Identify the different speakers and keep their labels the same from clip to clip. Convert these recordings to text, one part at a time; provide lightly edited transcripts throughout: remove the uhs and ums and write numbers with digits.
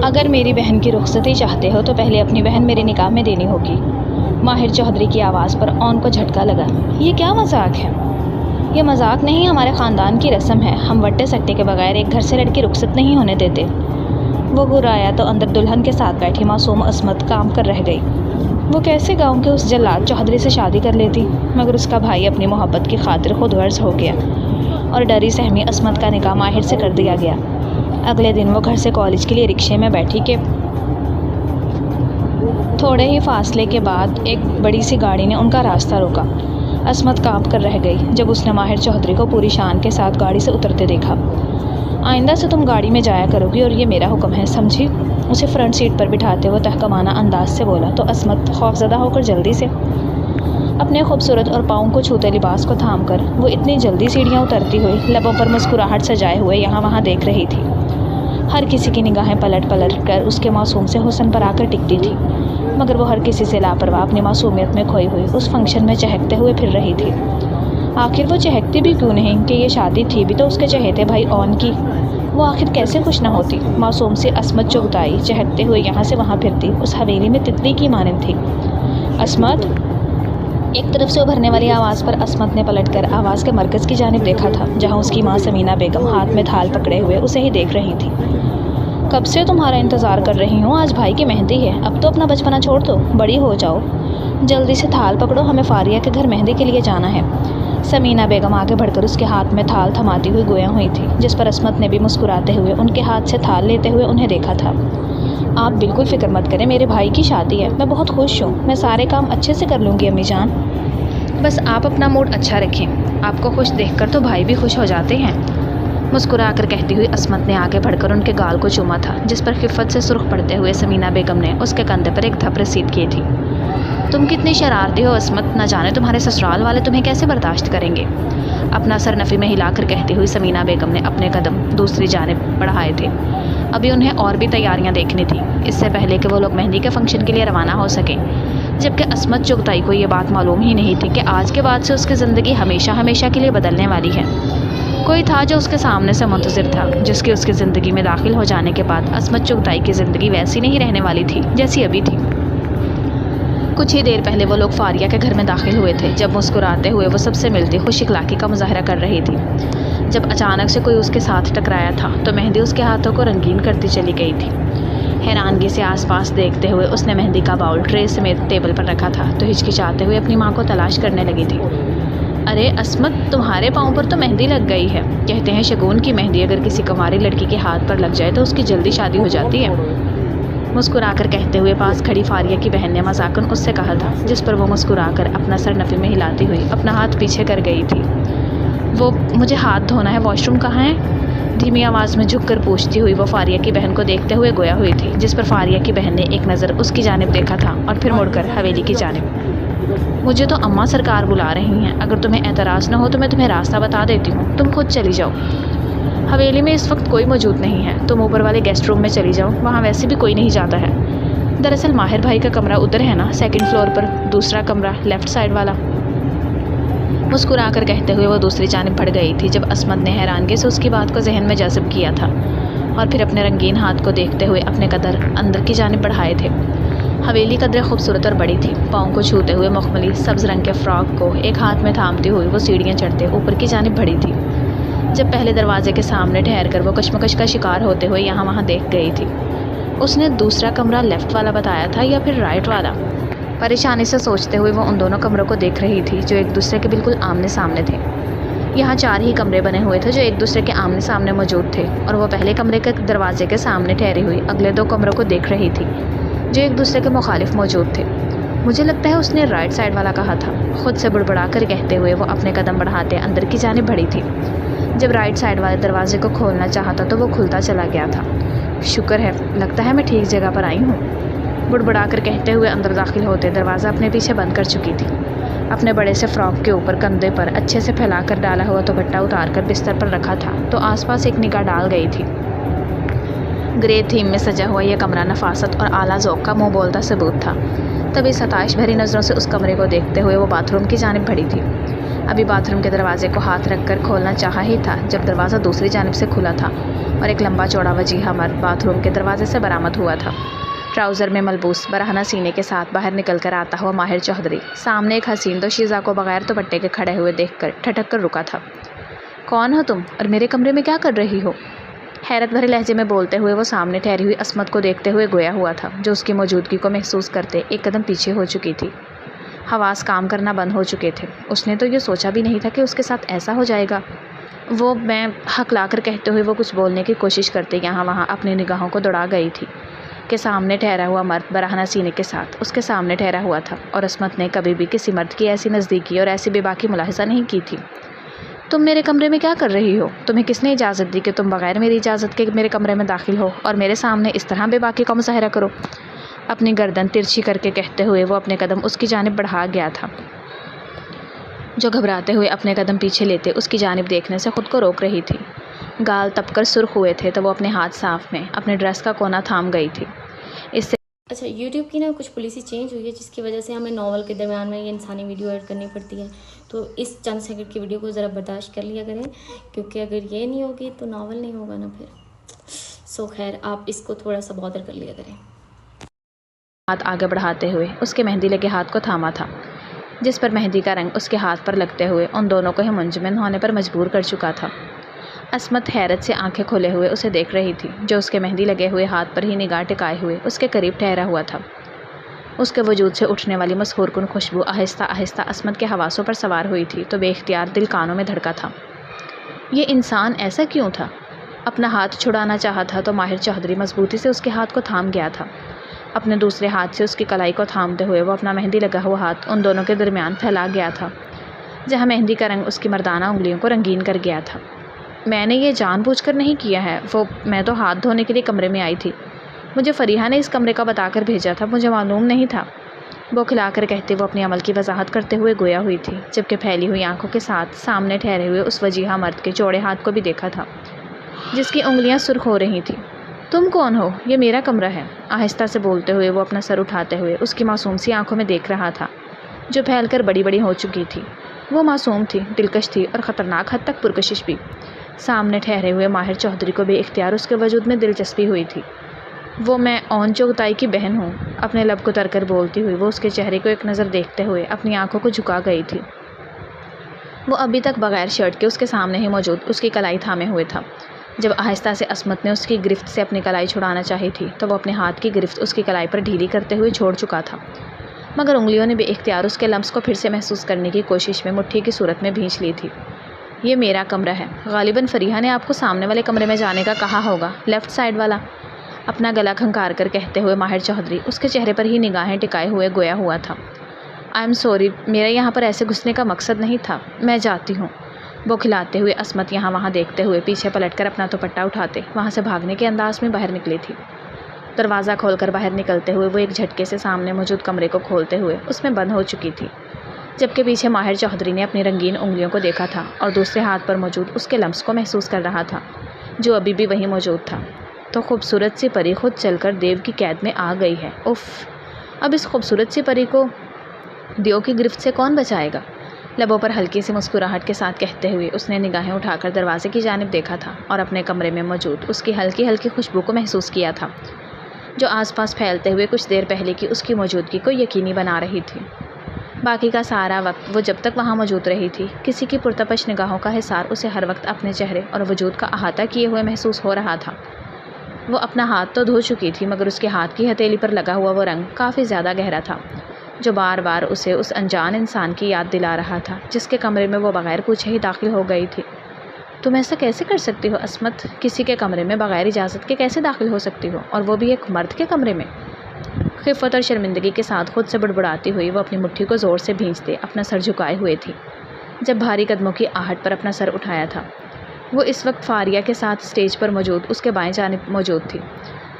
Speaker 1: اگر میری بہن کی رخصتی چاہتے ہو تو پہلے اپنی بہن میرے نکاح میں دینی ہوگی۔ ماہر چودھری کی آواز پر اون کو جھٹکا لگا۔ یہ کیا مذاق ہے؟ یہ مذاق نہیں، ہمارے خاندان کی رسم ہے، ہم وٹے سٹے کے بغیر ایک گھر سے لڑکی رخصت نہیں ہونے دیتے۔ وہ گھرایا تو اندر دلہن کے ساتھ بیٹھی معصوم عصمت کام کر رہ گئی۔ وہ کیسے گاؤں کے اس جلاد چودھری سے شادی کر لیتی، مگر اس کا بھائی اپنی محبت کی خاطر خود غرض ہو گیا اور ڈری سہمی عصمت کا نکاح ماہر سے کر دیا گیا۔ اگلے دن وہ گھر سے کالج کے لیے رکشے میں بیٹھی کہ تھوڑے ہی فاصلے کے بعد ایک بڑی سی گاڑی نے ان کا راستہ روکا۔ عصمت کانپ کر رہ گئی جب اس نے ماہر چودھری کو پوری شان کے ساتھ گاڑی سے اترتے دیکھا۔ آئندہ سے تم گاڑی میں جایا کرو گی اور یہ میرا حکم ہے، سمجھی؟ اسے فرنٹ سیٹ پر بٹھاتے ہوئے تحکمانہ انداز سے بولا تو عصمت خوفزدہ ہو کر جلدی سے اپنے خوبصورت اور پاؤں کو چھوتے لباس کو تھام کر وہ اتنی جلدی سیڑھیاں اترتی ہوئی لبوں پر مسکراہٹ سجائے ہوئے یہاں وہاں دیکھ رہی تھی۔ ہر کسی کی نگاہیں پلٹ پلٹ کر اس کے معصوم سے حسن پر آ کر ٹکتی تھی، مگر وہ ہر کسی سے لاپرواہ اپنی معصومیت میں کھوئی ہوئی اس فنکشن میں چہکتے ہوئے پھر رہی تھی۔ آخر وہ چہکتی بھی کیوں نہیں کہ یہ شادی تھی بھی تو اس کے چہیتے بھائی اون کی، وہ آخر کیسے خوش نہ ہوتی؟ معصوم سی عصمت چغتائی چہکتے ہوئے یہاں سے وہاں پھرتی اس حویلی میں تتلی کی مانند تھی۔ عصمت! ایک طرف سے ابھرنے والی آواز پر عصمت نے پلٹ کر آواز کے مرکز کی جانب دیکھا تھا، جہاں اس کی ماں سمینہ بیگم ہاتھ میں تھال پکڑے ہوئے اسے ہی دیکھ رہی تھی۔ کب سے تمہارا انتظار کر رہی ہوں، آج بھائی کی مہندی ہے، اب تو اپنا بچپنا چھوڑ دو، بڑی ہو جاؤ، جلدی سے تھال پکڑو، ہمیں فاریہ کے گھر مہندی کے لیے جانا ہے۔ سمینہ بیگم آگے بڑھ کر اس کے ہاتھ میں تھال تھماتی ہوئی گویا ہوئی تھی، جس پر عصمت نے بھی مسکراتے ہوئے ان کے ہاتھ سے تھال لیتے ہوئے انہیں دیکھا تھا۔ آپ بالکل فکر مت کریں، میرے بھائی کی شادی ہے، میں بہت خوش ہوں، میں سارے کام اچھے سے کر لوں گی امی جان، بس آپ اپنا موڈ اچھا رکھیں، آپ کو خوش دیکھ کر تو بھائی بھی خوش ہو جاتے ہیں۔ مسکرا کر کہتی ہوئی عصمت نے آگے بڑھ کر ان کے گال کو چوما تھا، جس پر خفت سے سرخ پڑتے ہوئے سمینہ بیگم نے اس کے کندھے پر ایک دھپ رسید کی تھی۔ تم کتنی شرارتی ہو عصمت، نہ جانے تمہارے سسرال والے تمہیں کیسے برداشت کریں گے؟ اپنا سر نفی میں ہلا کر کہتی ہوئی سمینہ بیگم نے اپنے قدم دوسری جانب بڑھائے تھے۔ ابھی انہیں اور بھی تیاریاں دیکھنی تھی، اس سے پہلے کہ وہ لوگ مہندی کے فنکشن کے لیے روانہ ہو سکیں، جبکہ عصمت چغتائی کو یہ بات معلوم ہی نہیں تھی کہ آج کے بعد سے اس کی زندگی ہمیشہ ہمیشہ کے لیے بدلنے والی ہے۔ کوئی تھا جو اس کے سامنے سے منتظر تھا، جس کی اس کی زندگی میں داخل ہو جانے کے بعد عصمت چغتائی کی زندگی ویسی نہیں رہنے والی تھی جیسی ابھی تھی۔ کچھ ہی دیر پہلے وہ لوگ فاریہ کے گھر میں داخل ہوئے تھے، جب مسکراتے ہوئے وہ سب سے ملتی خوش اخلاقی کا مظاہرہ کر رہی تھی۔ جب اچانک سے کوئی اس کے ساتھ ٹکرایا تھا تو مہندی اس کے ہاتھوں کو رنگین کرتی چلی گئی تھی۔ حیرانگی سے آس پاس دیکھتے ہوئے اس نے مہندی کا باؤل ٹرے سمیت ٹیبل پر رکھا تھا تو ہچکچاتے ہوئے اپنی ماں کو تلاش کرنے لگی تھی۔ ارے عصمت، تمہارے پاؤں پر تو مہندی لگ گئی ہے، کہتے ہیں شگون کی مہندی اگر کسی کنواری لڑکی کے ہاتھ پر لگ جائے تو اس کی جلدی شادی ہو جاتی ہے۔ مسکرا کر کہتے ہوئے پاس کھڑی فاریہ کی بہن نے مذاقن اس سے کہا تھا، جس پر وہ مسکرا کر اپنا سر نفی میں ہلاتی ہوئی اپنا ہاتھ پیچھے کر گئی تھی۔ وہ مجھے ہاتھ دھونا ہے، واش روم کہاں ہے؟ دھیمی آواز میں جھک کر پوچھتی ہوئی وہ فاریہ کی بہن کو دیکھتے ہوئے گویا ہوئی تھی، جس پر فاریہ کی بہن نے ایک نظر اس کی جانب دیکھا تھا اور پھر مڑ کر حویلی کی جانب۔ مجھے تو اماں سرکار بلا رہی ہیں، اگر تمہیں اعتراض نہ ہو تو میں تمہیں راستہ بتا دیتی ہوں، تم خود چلی جاؤ۔ حویلی میں اس وقت کوئی موجود نہیں ہے، تم اوپر والے گیسٹ روم میں چلی جاؤ، وہاں ویسے بھی کوئی نہیں جاتا ہے۔ دراصل ماہر بھائی کا کمرہ ادھر ہے نا، سیکنڈ فلور پر، دوسرا کمرہ لیفٹ سائڈ والا۔ مسکرا کر کہتے ہوئے وہ دوسری جانب بڑھ گئی تھی، جب عصمت نے حیرانگی سے اس کی بات کو ذہن میں جذب کیا تھا اور پھر اپنے رنگین ہاتھ کو دیکھتے ہوئے اپنے قدر اندر کی جانب بڑھائے تھے۔ حویلی قدرے خوبصورت اور بڑی تھی، پاؤں کو چھوتے ہوئے مخملی سبز رنگ کے فراک کو ایک ہاتھ میں تھامتی ہوئی وہ سیڑھیاں چڑھتے اوپر کی جانب بڑھی تھی۔ جب پہلے دروازے کے سامنے ٹھہر کر وہ کشمکش کا شکار ہوتے ہوئے یہاں وہاں دیکھ گئی تھی۔ اس نے دوسرا کمرہ لیفٹ والا بتایا تھا یا پھر رائٹ والا؟ پریشانی سے سوچتے ہوئے وہ ان دونوں کمروں کو دیکھ رہی تھی جو ایک دوسرے کے بالکل آمنے سامنے تھے۔ یہاں 4 ہی کمرے بنے ہوئے تھے جو ایک دوسرے کے آمنے سامنے موجود تھے، اور وہ پہلے کمرے کے دروازے کے سامنے ٹھہری ہوئی اگلے 2 کمروں کو دیکھ رہی تھی جو ایک دوسرے کے مخالف موجود تھے۔ مجھے لگتا ہے اس نے رائٹ سائڈ والا کہا تھا، خود سے بڑبڑا کر کہتے ہوئے وہ اپنے قدم بڑھاتے اندر کی جانب بڑھی تھی۔ جب رائٹ سائڈ والے دروازے کو کھولنا چاہا تھا تو وہ کھلتا چلا گیا تھا۔ شکر ہے، لگتا ہے میں ٹھیک جگہ پر آئی ہوں، بڑبڑا کر کہتے ہوئے اندر داخل ہوتے دروازہ اپنے پیچھے بند کر چکی تھی۔ اپنے بڑے سے فراک کے اوپر کندھے پر اچھے سے پھیلا کر ڈالا ہوا دوپٹہ اتار کر بستر پر رکھا تھا تو آس پاس ایک نگاہ ڈال گئی تھی۔ گرے تھیم میں سجا ہوا یہ کمرہ نفاست اور اعلیٰ ذوق کا منہ بولتا ثبوت تھا۔ تبھی ستائش بھری نظروں سے اس کمرے کو دیکھتے ہوئے وہ باتھ روم کی جانب بڑھی تھی۔ ابھی باتھ روم کے دروازے کو ہاتھ رکھ کر کھولنا چاہا ہی تھا جب دروازہ دوسری جانب سے کھلا تھا اور ایک لمبا چوڑا وجیہہ مرد باتھ روم کے دروازے سے برآمد ہوا تھا۔ ٹراؤزر میں ملبوس برہنہ سینے کے ساتھ باہر نکل کر آتا ہوا ماہر چوہدری سامنے ایک حسین دوشیزہ کو بغیر دوپٹے کے کھڑے ہوئے دیکھ کر ٹھٹک کر رکا تھا۔ کون ہو تم اور میرے کمرے میں کیا کر رہی ہو؟ حیرت بھرے لہجے میں بولتے ہوئے وہ سامنے ٹھہری ہوئی عصمت کو دیکھتے ہوئے گویا ہوا تھا جو اس کی موجودگی کو محسوس کرتے ایک قدم پیچھے ہو چکی تھی۔ حواس کام کرنا بند ہو چکے تھے۔ اس نے تو یہ سوچا بھی نہیں تھا کہ اس کے ساتھ ایسا ہو جائے گا۔ وہ میں حق لا کر کہتے ہوئے وہ کچھ بولنے کی کوشش کرتے یہاں وہاں اپنی نگاہوں کو دوڑا گئی تھی کہ سامنے ٹھہرا ہوا مرد برہنہ سینے کے ساتھ اس کے سامنے ٹھہرا ہوا تھا اور عصمت نے کبھی بھی کسی مرد کی ایسی نزدیکی اور ایسی بے باکی ملاحظہ نہیں کی تھی۔ تم میرے کمرے میں کیا کر رہی ہو؟ تمہیں کس نے اجازت دی کہ تم بغیر میری اجازت کے میرے کمرے میں داخل ہو اور میرے سامنے اس طرح بے باکی کا مظاہرہ کرو؟ اپنی گردن ترچھی کر کے کہتے ہوئے وہ اپنے قدم اس کی جانب بڑھا گیا تھا جو گھبراتے ہوئے اپنے قدم پیچھے لیتے اس کی جانب دیکھنے سے خود کو روک رہی تھی۔ گال تپ کر سرخ ہوئے تھے تو وہ اپنے ہاتھ صاف میں اپنے ڈریس کا کونا تھام گئی تھی۔ اس سے
Speaker 2: اچھا یوٹیوب کی نا کچھ پالیسی چینج ہوئی ہے جس کی وجہ سے ہمیں ناول کے درمیان میں یہ انسانی ویڈیو ایڈ کرنی پڑتی ہے، تو اس چند سیکنڈ کی ویڈیو کو ذرا برداشت کر لیا کریں کیونکہ اگر یہ نہیں ہوگی تو ناول نہیں ہوگا نا پھر خیر آپ اس کو تھوڑا سا بادر کر لیا کریں۔
Speaker 1: ہاتھ آگے بڑھاتے ہوئے اس کے مہندی لگے ہاتھ کو تھاما تھا جس پر مہندی کا رنگ اس کے ہاتھ پر لگتے ہوئے ان دونوں کو ہی منجمد ہونے پر مجبور کر چکا تھا۔ عصمت حیرت سے آنکھیں کھولے ہوئے اسے دیکھ رہی تھی جو اس کے مہندی لگے ہوئے ہاتھ پر ہی نگاہ ٹکائے ہوئے اس کے قریب ٹھہرا ہوا تھا۔ اس کے وجود سے اٹھنے والی مسحور کن خوشبو آہستہ آہستہ عصمت کے حواسوں پر سوار ہوئی تھی تو بے اختیار دل کانوں میں دھڑکا تھا۔ یہ انسان ایسا کیوں تھا؟ اپنا ہاتھ چھڑانا چاہا تھا تو ماہر چوہدری مضبوطی سے اس کے ہاتھ کو تھام گیا تھا۔ اپنے دوسرے ہاتھ سے اس کی کلائی کو تھامتے ہوئے وہ اپنا مہندی لگا ہوا ہاتھ ان دونوں کے درمیان پھیلا گیا تھا جہاں مہندی کا رنگ اس کی مردانہ انگلیوں کو رنگین کر گیا تھا۔ میں نے یہ جان بوجھ کر نہیں کیا ہے، میں تو ہاتھ دھونے کے لیے کمرے میں آئی تھی۔ مجھے فریحہ نے اس کمرے کا بتا کر بھیجا تھا، مجھے معلوم نہیں تھا۔ وہ کھلا کر کہتے وہ اپنے عمل کی وضاحت کرتے ہوئے گویا ہوئی تھی جبکہ پھیلی ہوئی آنکھوں کے ساتھ سامنے ٹھہرے ہوئے اس وجیہہ مرد کے چوڑے ہاتھ کو بھی دیکھا تھا جس کی انگلیاں سرخ ہو رہی تھیں۔ تم کون ہو؟ یہ میرا کمرہ ہے، آہستہ سے بولتے ہوئے وہ اپنا سر اٹھاتے ہوئے اس کی معصوم سی آنکھوں میں دیکھ رہا تھا جو پھیل کر بڑی بڑی ہو چکی تھی۔ وہ معصوم تھی، دلکش تھی اور خطرناک حد تک پرکشش بھی۔ سامنے ٹھہرے ہوئے ماہر چوہدری کو بے اختیار اس کے وجود میں دلچسپی ہوئی تھی۔ میں اون چغتائی کی بہن ہوں، اپنے لب کو تر کر بولتی ہوئی وہ اس کے چہرے کو ایک نظر دیکھتے ہوئے اپنی آنکھوں کو جھکا گئی تھی۔ وہ ابھی تک بغیر شرٹ کے اس کے سامنے ہی موجود اس کی کلائی تھامے ہوئے تھا۔ جب آہستہ سے عصمت نے اس کی گرفت سے اپنی کلائی چھڑانا چاہی تھی تو وہ اپنے ہاتھ کی گرفت اس کی کلائی پر ڈھیلی کرتے ہوئے چھوڑ چکا تھا مگر انگلیوں نے بے اختیار اس کے لمس کو پھر سے محسوس کرنے کی کوشش میں مٹھی کی صورت میں بھینچ لی تھی۔ یہ میرا کمرہ ہے، غالباً فریحہ نے آپ کو سامنے والے کمرے میں جانے کا کہا ہوگا، لیفٹ سائڈ والا، اپنا گلا کھنکار کر کہتے ہوئے ماہر چوہدری اس کے چہرے پر ہی نگاہیں ٹکائے ہوئے گویا ہوا تھا۔ آئی ایم سوری، میرا یہاں پر ایسے گھسنے کا مقصد نہیں تھا، میں جاتی ہوں۔ وہ کھلاتے ہوئے عصمت یہاں وہاں دیکھتے ہوئے پیچھے پلٹ کر اپنا دوپٹہ اٹھاتے وہاں سے بھاگنے کے انداز میں باہر نکلی تھی۔ دروازہ کھول کر باہر نکلتے ہوئے وہ ایک جھٹکے سے سامنے موجود کمرے کو کھولتے ہوئے اس میں بند ہو چکی تھی جبکہ پیچھے ماہر چوہدری نے اپنی رنگین انگلیوں کو دیکھا تھا اور دوسرے ہاتھ پر موجود اس کے لمس کو محسوس کر رہا تھا جو ابھی بھی وہیں موجود تھا۔ تو خوبصورت سی پری خود چل کر دیو کی قید میں آ گئی ہے، اف، اب اس خوبصورت سی پری کو دیو کی گرفت سے کون بچائے گا؟ لبوں پر ہلکی سی مسکراہٹ کے ساتھ کہتے ہوئے اس نے نگاہیں اٹھا کر دروازے کی جانب دیکھا تھا اور اپنے کمرے میں موجود اس کی ہلکی ہلکی خوشبو کو محسوس کیا تھا جو آس پاس پھیلتے ہوئے کچھ دیر پہلے کی اس کی موجودگی کو یقینی بنا رہی تھی۔ باقی کا سارا وقت وہ جب تک وہاں موجود رہی تھی کسی کی پرتپش نگاہوں کا حصار اسے ہر وقت اپنے چہرے اور وجود کا احاطہ کیے ہوئے محسوس ہو رہا تھا۔ وہ اپنا ہاتھ تو دھو چکی تھی مگر اس کے ہاتھ کی ہتھیلی پر لگا ہوا وہ رنگ کافی زیادہ گہرا تھا جو بار بار اسے اس انجان انسان کی یاد دلا رہا تھا جس کے کمرے میں وہ بغیر پوچھے ہی داخل ہو گئی تھی۔ تم ایسا کیسے کر سکتی ہو عصمت؟ کسی کے کمرے میں بغیر اجازت کے کیسے داخل ہو سکتی ہو، اور وہ بھی ایک مرد کے کمرے میں؟ خفت اور شرمندگی کے ساتھ خود سے بڑبڑاتی ہوئی وہ اپنی مٹھی کو زور سے بھینچتے اپنا سر جھکائے ہوئے تھی جب بھاری قدموں کی آہٹ پر اپنا سر اٹھایا تھا۔ وہ اس وقت فاریہ کے ساتھ اسٹیج پر موجود اس کے بائیں جانب موجود تھی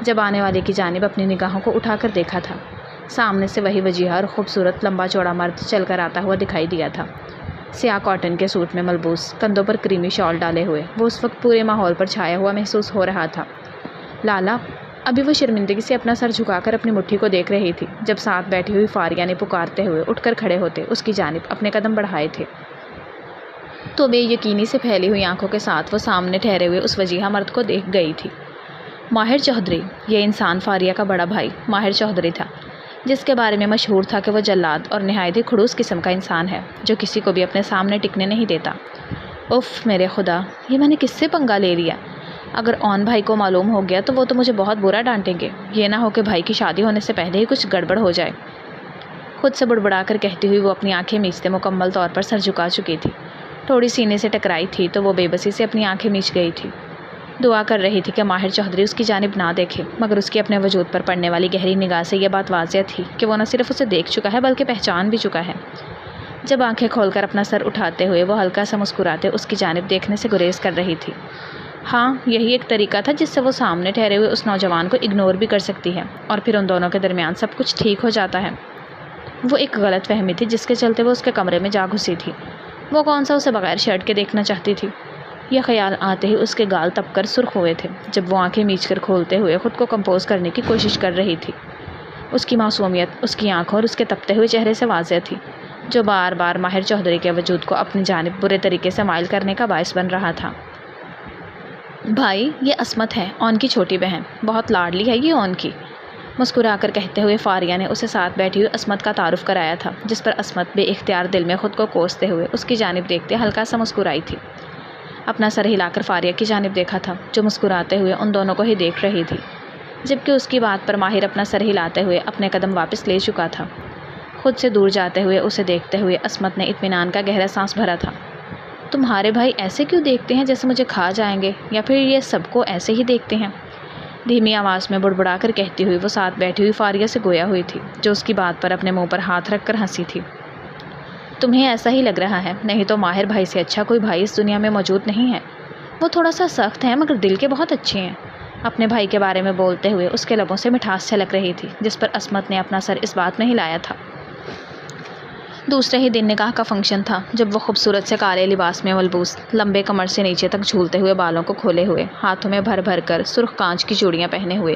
Speaker 1: جب آنے والے کی جانب اپنی نگاہوں کو اٹھا کر دیکھا تھا سامنے سے وہی وجیہہ اور خوبصورت لمبا چوڑا مرد چل کر آتا ہوا دکھائی دیا تھا، سیاہ کاٹن کے سوٹ میں ملبوس، کندھوں پر کریمی شال ڈالے ہوئے۔ وہ اس وقت پورے ماحول پر چھایا ہوا محسوس ہو رہا تھا۔ لالا، ابھی وہ شرمندگی سے اپنا سر جھکا کر اپنی مٹھی کو دیکھ رہی تھی جب ساتھ بیٹھی ہوئی فاریہ نے پکارتے ہوئے اٹھ کر کھڑے ہوتے اس کی جانب اپنے قدم بڑھائے تھے۔ تو بے یقینی سے پھیلی ہوئی آنکھوں کے ساتھ وہ سامنے ٹھہرے ہوئے اس وجیحہ مرد کو دیکھ گئی تھی۔ ماہر چودھری، یہ انسان فاریہ کا بڑا بھائی ماہر چودھری تھا، جس کے بارے میں مشہور تھا کہ وہ جلاد اور نہایت ہی کھڑوس قسم کا انسان ہے جو کسی کو بھی اپنے سامنے ٹکنے نہیں دیتا۔ اف میرے خدا، یہ میں نے کس سے پنگا لے لیا؟ اگر اون بھائی کو معلوم ہو گیا تو وہ تو مجھے بہت برا ڈانٹیں گے، یہ نہ ہو کہ بھائی کی شادی ہونے سے پہلے ہی کچھ گڑبڑ ہو جائے۔ خود سے بڑبڑا کر کہتی ہوئی وہ اپنی آنکھیں میچتے مکمل طور پر سر جھکا چکی تھی۔ تھوڑی سینے سے ٹکرائی تھی تو وہ بے بسی سے اپنی آنکھیں میچ گئی تھی۔ دعا کر رہی تھی کہ ماہر چودھری اس کی جانب نہ دیکھے، مگر اس کی اپنے وجود پر پڑنے والی گہری نگاہ سے یہ بات واضح تھی کہ وہ نہ صرف اسے دیکھ چکا ہے بلکہ پہچان بھی چکا ہے۔ جب آنکھیں کھول کر اپنا سر اٹھاتے ہوئے وہ ہلکا سا مسکراتے اس کی جانب دیکھنے سے گریز کر رہی تھی۔ ہاں، یہی ایک طریقہ تھا جس سے وہ سامنے ٹھہرے ہوئے اس نوجوان کو اگنور بھی کر سکتی ہے اور پھر ان دونوں کے درمیان سب کچھ ٹھیک ہو جاتا ہے۔ وہ ایک غلط فہمی تھی جس کے چلتے وہ اس کے کمرے میں جا گھسی تھی۔ وہ کون سا اسے بغیر شرٹ کے دیکھنا چاہتی تھی؟ یہ خیال آتے ہی اس کے گال تپ کر سرخ ہوئے تھے جب وہ آنکھیں میچ کر کھولتے ہوئے خود کو کمپوز کرنے کی کوشش کر رہی تھی۔ اس کی معصومیت اس کی آنکھوں اور اس کے تپتے ہوئے چہرے سے واضح تھی، جو بار بار ماہر چودھری کے وجود کو اپنی جانب برے طریقے سے مائل کرنے کا باعث بن رہا تھا۔ بھائی، یہ عصمت ہے، اون کی چھوٹی بہن، بہت لاڈلی ہے یہ اون کی، مسکرا کر کہتے ہوئے فاریہ نے اسے ساتھ بیٹھی ہوئی عصمت کا تعارف کرایا تھا، جس پر عصمت بے اختیار دل میں خود کو کوستے ہوئے اس کی جانب دیکھتے ہلکا سا مسکرائی تھی۔ اپنا سر ہلا کر فاریہ کی جانب دیکھا تھا جو مسکراتے ہوئے ان دونوں کو ہی دیکھ رہی تھی، جبکہ اس کی بات پر ماہر اپنا سر ہلاتے ہوئے اپنے قدم واپس لے چکا تھا۔ خود سے دور جاتے ہوئے اسے دیکھتے ہوئے عصمت نے اطمینان کا گہرا سانس بھرا تھا۔ تمہارے بھائی ایسے کیوں دیکھتے ہیں جیسے مجھے کھا جائیں گے، یا پھر یہ سب کو ایسے ہی دیکھتے ہیں؟ دھیمی آواز میں بڑبڑا کر کہتی ہوئی وہ ساتھ بیٹھی ہوئی فاریہ سے گویا ہوئی تھی، جو اس کی بات پر اپنے منہ پر ہاتھ رکھ کر ہنسی تھی۔ تمہیں ایسا ہی لگ رہا ہے، نہیں تو ماہر بھائی سے اچھا کوئی بھائی اس دنیا میں موجود نہیں ہے۔ وہ تھوڑا سا سخت ہے مگر دل کے بہت اچھے ہیں۔ اپنے بھائی کے بارے میں بولتے ہوئے اس کے لبوں سے مٹھاس چھلک رہی تھی، جس پر عصمت نے اپنا سر اس بات میں ہلایا تھا۔ دوسرے ہی دن نکاح کا فنکشن تھا، جب وہ خوبصورت سے کالے لباس میں ملبوس، لمبے کمر سے نیچے تک جھولتے ہوئے بالوں کو کھولے ہوئے، ہاتھوں میں بھر بھر کر سرخ کانچ کی چوڑیاں پہنے ہوئے،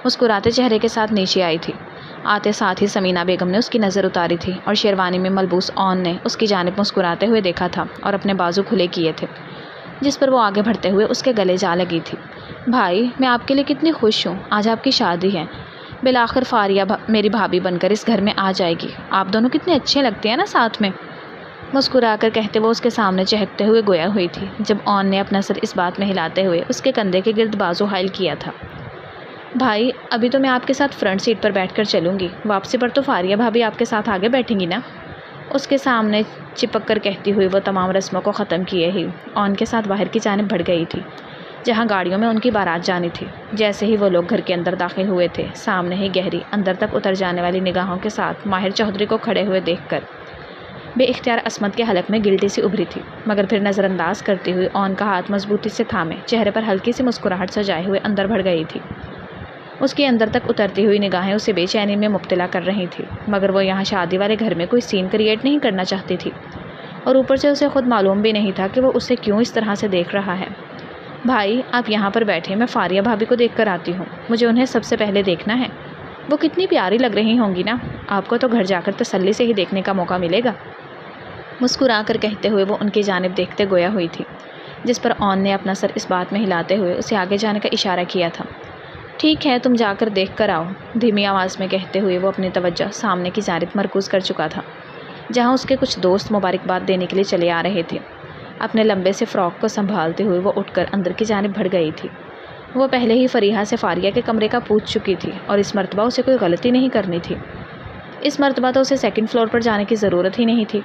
Speaker 1: مسکراتے چہرے کے ساتھ نیچے آئی تھی۔ آتے ساتھ ہی سمینہ بیگم نے اس کی نظر اتاری تھی اور شیروانی میں ملبوس اون نے اس کی جانب مسکراتے ہوئے دیکھا تھا اور اپنے بازو کھلے کیے تھے، جس پر وہ آگے بڑھتے ہوئے اس کے گلے جا لگی تھی۔ بھائی، میں آپ کے لیے کتنی خوش ہوں، آج آپ کی شادی ہے، بالآخر فاریہ میری بھابھی بن کر اس گھر میں آ جائے گی، آپ دونوں کتنے اچھے لگتے ہیں نا ساتھ میں، مسکرا کر کہتے وہ اس کے سامنے چہکتے ہوئے گویا ہوئی تھی، جب اون نے اپنا سر اس بات میں ہلاتے ہوئے اس کے کندھے کے گرد بازو حائل کیا تھا۔ بھائی، ابھی تو میں آپ کے ساتھ فرنٹ سیٹ پر بیٹھ کر چلوں گی، واپسی پر تو فاریہ بھابھی آپ کے ساتھ آگے بیٹھیں گی نا، اس کے سامنے چپک کر کہتی ہوئی وہ تمام رسموں کو ختم کیے ہی اون کے ساتھ باہر کی جانب بڑھ گئی تھی، جہاں گاڑیوں میں ان کی بارات جانی تھی۔ جیسے ہی وہ لوگ گھر کے اندر داخل ہوئے تھے، سامنے ہی گہری اندر تک اتر جانے والی نگاہوں کے ساتھ ماہر چودھری کو کھڑے ہوئے دیکھ کر بے اختیار عصمت کے حلق میں گلٹی سی ابھری تھی، مگر پھر نظر انداز کرتی ہوئی اون کا ہاتھ مضبوطی سے تھامے چہرے پر ہلکی سی مسکراہٹ سجائے ہوئے اندر بڑھ گئی تھی۔ اس کی اندر تک اترتی ہوئی نگاہیں اسے بے چینی میں مبتلا کر رہی تھی، مگر وہ یہاں شادی والے گھر میں کوئی سین کریٹ نہیں کرنا چاہتی تھی، اور اوپر سے اسے خود معلوم بھی نہیں تھا کہ وہ اسے کیوں اس طرح سے دیکھ رہا ہے۔ بھائی، آپ یہاں پر بیٹھے، میں فاریہ بھابھی کو دیکھ کر آتی ہوں، مجھے انہیں سب سے پہلے دیکھنا ہے، وہ کتنی پیاری لگ رہی ہوں گی نا، آپ کو تو گھر جا کر تسلی سے ہی دیکھنے کا موقع ملے گا، مسکرا کر کہتے ہوئے وہ ان کی جانب دیکھتے گویا ہوئی تھی، جس پر اون نے اپنا سر اس بات میں ہلاتے ہوئے اسے آگے جانے کا اشارہ کیا تھا۔ ٹھیک ہے، تم جا کر دیکھ کر آؤ، دھیمی آواز میں کہتے ہوئے وہ اپنی توجہ سامنے کی جانب مرکوز کر چکا تھا، جہاں اس کے کچھ دوست مبارکباد دینے کے لیے چلے آ رہے تھے۔ اپنے لمبے سے فراک کو سنبھالتے ہوئے وہ اٹھ کر اندر کی جانب بڑھ گئی تھی۔ وہ پہلے ہی فریحہ سے فاریہ کے کمرے کا پوچھ چکی تھی اور اس مرتبہ اسے کوئی غلطی نہیں کرنی تھی۔ اس مرتبہ تو اسے سیکنڈ فلور پر جانے کی ضرورت ہی نہیں تھی،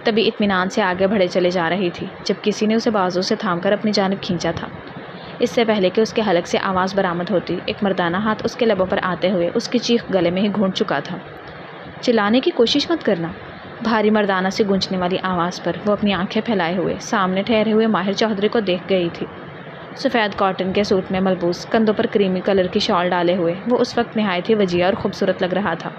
Speaker 1: تبھی اطمینان سے آگے بڑھے چلے جا رہی تھی جب کسی نے اسے بازو سے تھام کر اپنی جانب کھینچا تھا۔ اس سے پہلے کہ اس کے حلق سے آواز برآمد ہوتی، ایک مردانہ ہاتھ اس کے لبوں پر آتے ہوئے اس کی چیخ گلے میں ہی گھونٹ چکا تھا۔ چلانے کی کوشش مت کرنا، بھاری مردانہ سے گونجنے والی آواز پر وہ اپنی آنکھیں پھیلائے ہوئے سامنے ٹھہرے ہوئے ماہر چودھری کو دیکھ گئی تھی۔ سفید کاٹن کے سوٹ میں ملبوس، کندھوں پر کریمی کلر کی شال ڈالے ہوئے وہ اس وقت نہایت ہی وجیہ اور خوبصورت لگ رہا تھا۔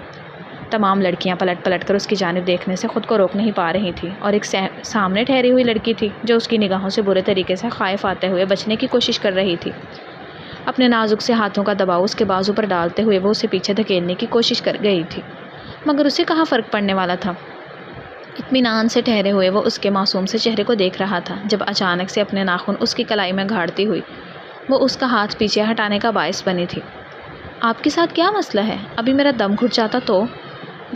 Speaker 1: تمام لڑکیاں پلٹ پلٹ کر اس کی جانب دیکھنے سے خود کو روک نہیں پا رہی تھی، اور ایک سامنے ٹھہری ہوئی لڑکی تھی جو اس کی نگاہوں سے برے طریقے سے خائف آتے ہوئے بچنے کی کوشش کر رہی تھی۔ اپنے نازک سے ہاتھوں کا دباؤ اس کے بازو پر ڈالتے ہوئے وہ اسے پیچھے دھکیلنے کی کوشش کر گئی تھی، مگر اسے کہاں فرق پڑنے والا تھا۔ اطمینان سے ٹھہرے ہوئے وہ اس کے معصوم سے چہرے کو دیکھ رہا تھا جب اچانک سے اپنے ناخن اس کی کلائی میں گھاڑتی ہوئی وہ اس کا ہاتھ پیچھے ہٹانے کا باعث بنی تھی۔ آپ کے ساتھ کیا مسئلہ ہے؟ ابھی میرا دم گھٹ جاتا تو۔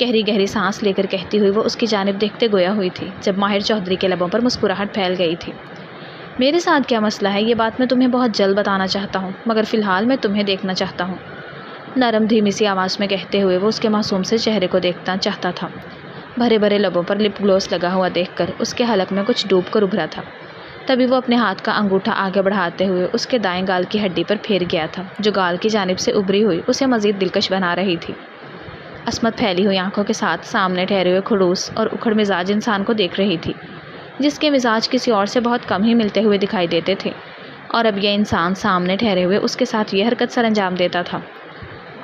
Speaker 1: گہری گہری سانس لے کر کہتی ہوئی وہ اس کی جانب دیکھتے گویا ہوئی تھی جب ماہر چودھری کے لبوں پر مسکراہٹ پھیل گئی تھی۔ میرے ساتھ کیا مسئلہ ہے یہ بات میں تمہیں بہت جلد بتانا چاہتا ہوں، مگر فی الحال میں تمہیں دیکھنا چاہتا ہوں۔ نرم دھیمی سی آواز میں کہتے ہوئے وہ اس کے معصوم سے چہرے کو دیکھنا چاہتا تھا۔ بھرے بھرے لبوں پر لپ گلوس لگا ہوا دیکھ کر اس کے حلق میں کچھ ڈوب کر ابھرا تھا۔ تبھی وہ اپنے ہاتھ کا انگوٹھا آگے بڑھاتے ہوئے اس کے دائیں گال کی ہڈی پر پھیر گیا تھا جو گال کی جانب سے ابھری ہوئی اسے مزید دلکش بنا رہی تھی۔ عصمت پھیلی ہوئی آنکھوں کے ساتھ سامنے ٹھہرے ہوئے خڑوس اور اکھڑ مزاج انسان کو دیکھ رہی تھی جس کے مزاج کسی اور سے بہت کم ہی ملتے ہوئے دکھائی دیتے تھے، اور اب یہ انسان سامنے ٹھہرے ہوئے اس کے ساتھ یہ حرکت سر انجام دیتا تھا۔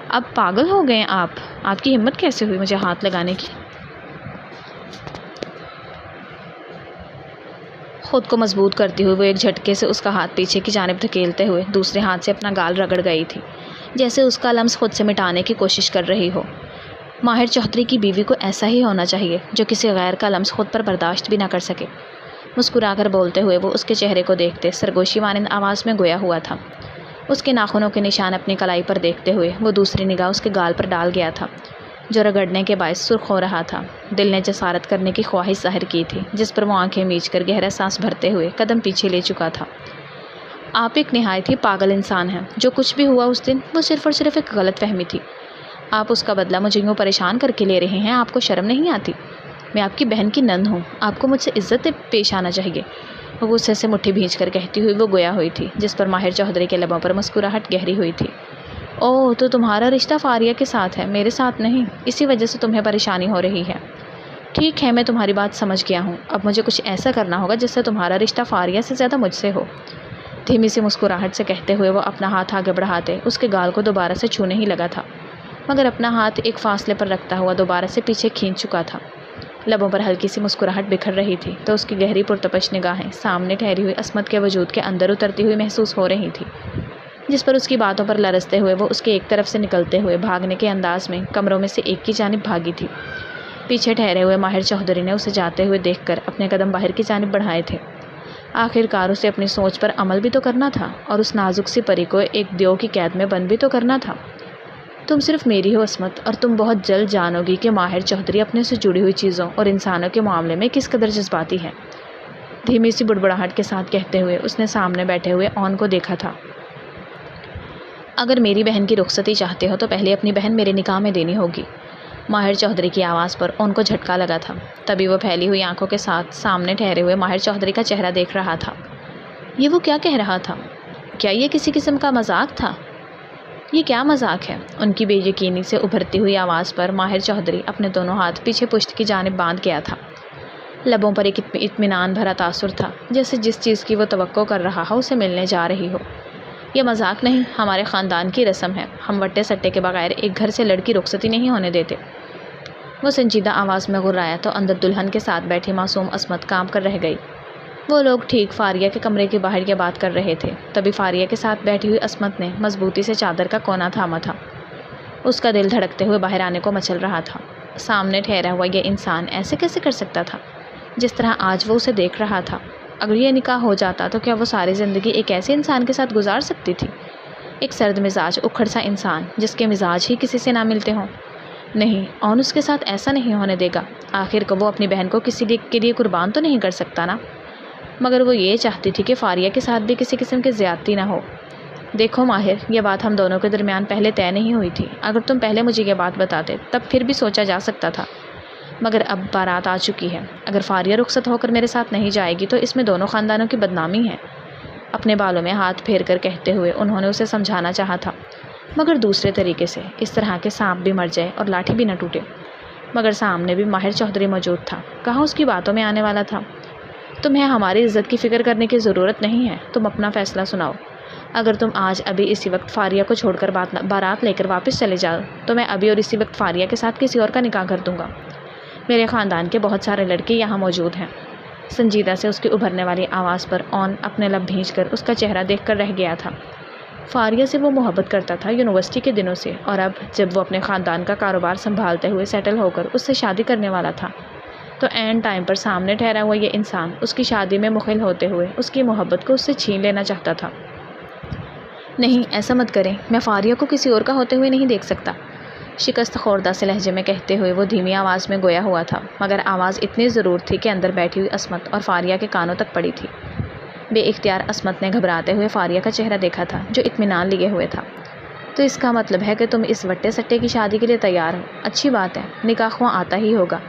Speaker 1: اب پاگل ہو گئے آپ کی ہمت کیسے ہوئی مجھے ہاتھ لگانے کی؟ خود کو مضبوط کرتی ہوئی وہ ایک جھٹکے سے اس کا ہاتھ پیچھے کی جانب دھکیلتے ہوئے دوسرے ہاتھ سے اپنا گال رگڑ گئی تھی جیسے اس کا لمس خود سے مٹانے کی کوشش کر رہی ہو۔ ماہر چودھری کی بیوی کو ایسا ہی ہونا چاہیے جو کسی غیر کا لمس خود پر برداشت بھی نہ کر سکے۔ مسکرا کر بولتے ہوئے وہ اس کے چہرے کو دیکھتے سرگوشی مانند آواز میں گویا ہوا تھا۔ اس کے ناخنوں کے نشان اپنی کلائی پر دیکھتے ہوئے وہ دوسری نگاہ اس کے گال پر ڈال گیا تھا جو رگڑنے کے باعث سرخ ہو رہا تھا۔ دل نے جسارت کرنے کی خواہش ظاہر کی تھی جس پر وہ آنکھیں میچ کر گہرا سانس بھرتے ہوئے قدم پیچھے لے چکا تھا۔ آپ ایک نہایت ہی پاگل انسان ہیں۔ جو کچھ بھی ہوا اس دن وہ صرف اور صرف ایک غلط فہمی تھی۔ آپ اس کا بدلہ مجھے یوں پریشان کر کے لے رہے ہیں، آپ کو شرم نہیں آتی؟ میں آپ کی بہن کی نند ہوں، آپ کو مجھ سے عزت پیش آنا چاہیے۔ وہ غصے سے مٹھی بھینچ کر کہتی ہوئی وہ گویا ہوئی تھی جس پر ماہر چودھری کے لبوں پر مسکراہٹ گہری ہوئی تھی۔ اوہ تو تمہارا رشتہ فاریہ کے ساتھ ہے، میرے ساتھ نہیں، اسی وجہ سے تمہیں پریشانی ہو رہی ہے۔ ٹھیک ہے میں تمہاری بات سمجھ گیا ہوں، اب مجھے کچھ ایسا کرنا ہوگا جس سے تمہارا رشتہ فاریہ سے زیادہ مجھ سے ہو۔ دھیمی سی مسکراہٹ سے کہتے ہوئے وہ اپنا ہاتھ آگے بڑھاتے اس کے گال کو دوبارہ سے چھونے ہی لگا تھا، مگر اپنا ہاتھ ایک فاصلے پر رکھتا ہوا دوبارہ سے پیچھے کھینچ چکا تھا۔ لبوں پر ہلکی سی مسکراہٹ بکھر رہی تھی تو اس کی گہری پرتپش نگاہیں سامنے ٹھہری ہوئی عصمت کے وجود کے اندر اترتی ہوئی محسوس ہو رہی تھی جس پر اس کی باتوں پر لرزتے ہوئے وہ اس کے ایک طرف سے نکلتے ہوئے بھاگنے کے انداز میں کمروں میں سے ایک کی جانب بھاگی تھی۔ پیچھے ٹھہرے ہوئے ماہر چودھری نے اسے جاتے ہوئے دیکھ کر اپنے قدم باہر کی جانب بڑھائے تھے۔ آخر کار اسے اپنی سوچ پر عمل بھی تو کرنا تھا اور اس نازک سی پری کو ایک دیو کی قید میں بند بھی تو کرنا تھا۔ تم صرف میری ہو عصمت، اور تم بہت جلد جانو گی کہ ماہر چودھری اپنے سے جڑی ہوئی چیزوں اور انسانوں کے معاملے میں کس قدر جذباتی ہے۔ دھیمی سی بڑبڑاہٹ کے ساتھ کہتے ہوئے اس نے سامنے بیٹھے ہوئے اون کو دیکھا تھا۔ اگر میری بہن کی رخصتی چاہتے ہو تو پہلے اپنی بہن میرے نکاح میں دینی ہوگی۔ ماہر چودھری کی آواز پر اون کو جھٹکا لگا تھا، تبھی وہ پھیلی ہوئی آنکھوں کے ساتھ سامنے ٹھہرے ہوئے ماہر چودھری کا چہرہ دیکھ رہا تھا۔ یہ وہ کیا کہہ رہا تھا؟ کیا یہ کسی قسم کا مذاق تھا؟ یہ کیا مذاق ہے؟ ان کی بے یقینی سے ابھرتی ہوئی آواز پر ماہر چودھری اپنے دونوں ہاتھ پیچھے پشت کی جانب باندھ گیا تھا۔ لبوں پر ایک اطمینان بھرا تاثر تھا جیسے جس چیز کی وہ توقع کر رہا ہو اسے ملنے جا رہی ہو۔ یہ مذاق نہیں، ہمارے خاندان کی رسم ہے، ہم وٹے سٹے کے بغیر ایک گھر سے لڑکی رخصتی نہیں ہونے دیتے۔ وہ سنجیدہ آواز میں غرایا تو اندر دلہن کے ساتھ بیٹھی معصوم عصمت کانپ کر رہ گئی۔ وہ لوگ ٹھیک فاریہ کے کمرے کے باہر یہ بات کر رہے تھے، تبھی فاریہ کے ساتھ بیٹھی ہوئی عصمت نے مضبوطی سے چادر کا کونا تھاما تھا۔ اس کا دل دھڑکتے ہوئے باہر آنے کو مچل رہا تھا۔ سامنے ٹھہرا ہوا یہ انسان ایسے کیسے کر سکتا تھا جس طرح آج وہ اسے دیکھ رہا تھا؟ اگر یہ نکاح ہو جاتا تو کیا وہ ساری زندگی ایک ایسے انسان کے ساتھ گزار سکتی تھی؟ ایک سرد مزاج اکھڑ سا انسان جس کے مزاج ہی کسی سے نہ ملتے ہوں۔ نہیں، اور اس کے ساتھ ایسا نہیں ہونے دے گا۔ آخر کو وہ اپنی بہن کو کسی کے لیے قربان تو نہیں کر سکتا نا؟ مگر وہ یہ چاہتی تھی کہ فاریہ کے ساتھ بھی کسی قسم کی زیادتی نہ ہو۔ دیکھو ماہر، یہ بات ہم دونوں کے درمیان پہلے طے نہیں ہوئی تھی۔ اگر تم پہلے مجھے یہ بات بتاتے تب پھر بھی سوچا جا سکتا تھا، مگر اب بارات آ چکی ہے۔ اگر فاریہ رخصت ہو کر میرے ساتھ نہیں جائے گی تو اس میں دونوں خاندانوں کی بدنامی ہے۔ اپنے بالوں میں ہاتھ پھیر کر کہتے ہوئے انہوں نے اسے سمجھانا چاہا تھا، مگر دوسرے طریقے سے، اس طرح کے سانپ بھی مر جائے اور لاٹھی بھی نہ ٹوٹے۔ مگر سامنے بھی ماہر چودھری موجود تھا، کہاں اس کی باتوں میں آنے والا تھا۔ تمہیں ہماری عزت کی فکر کرنے کی ضرورت نہیں ہے، تم اپنا فیصلہ سناؤ۔ اگر تم آج ابھی اسی وقت فاریہ کو چھوڑ کر بارات لے کر واپس چلے جاؤ تو میں ابھی اور اسی وقت فاریہ کے ساتھ کسی اور کا نکاح کر دوں گا۔ میرے خاندان کے بہت سارے لڑکے یہاں موجود ہیں۔ سنجیدہ سے اس کی ابھرنے والی آواز پر اون اپنے لب بھینچ کر اس کا چہرہ دیکھ کر رہ گیا تھا۔ فاریہ سے وہ محبت کرتا تھا یونیورسٹی کے دنوں سے، اور اب جب وہ اپنے خاندان کا کاروبار سنبھالتے ہوئے سیٹل ہو کر اس سے شادی کرنے والا تھا تو عین ٹائم پر سامنے ٹھہرا ہوا یہ انسان اس کی شادی میں مخل ہوتے ہوئے اس کی محبت کو اس سے چھین لینا چاہتا تھا۔ نہیں، ایسا مت کریں، میں فاریہ کو کسی اور کا ہوتے ہوئے نہیں دیکھ سکتا، شکست خوردہ سے لہجے میں کہتے ہوئے وہ دھیمی آواز میں گویا ہوا تھا، مگر آواز اتنی ضرور تھی کہ اندر بیٹھی ہوئی عصمت اور فاریہ کے کانوں تک پڑی تھی۔ بے اختیار عصمت نے گھبراتے ہوئے فاریہ کا چہرہ دیکھا تھا جو اطمینان لیے ہوئے تھا۔ تو اس کا مطلب ہے کہ تم اس وٹے سٹے کی شادی کے لیے تیار ہو؟ اچھی بات ہے، نکاح خواہ آتا ہی ہوگا۔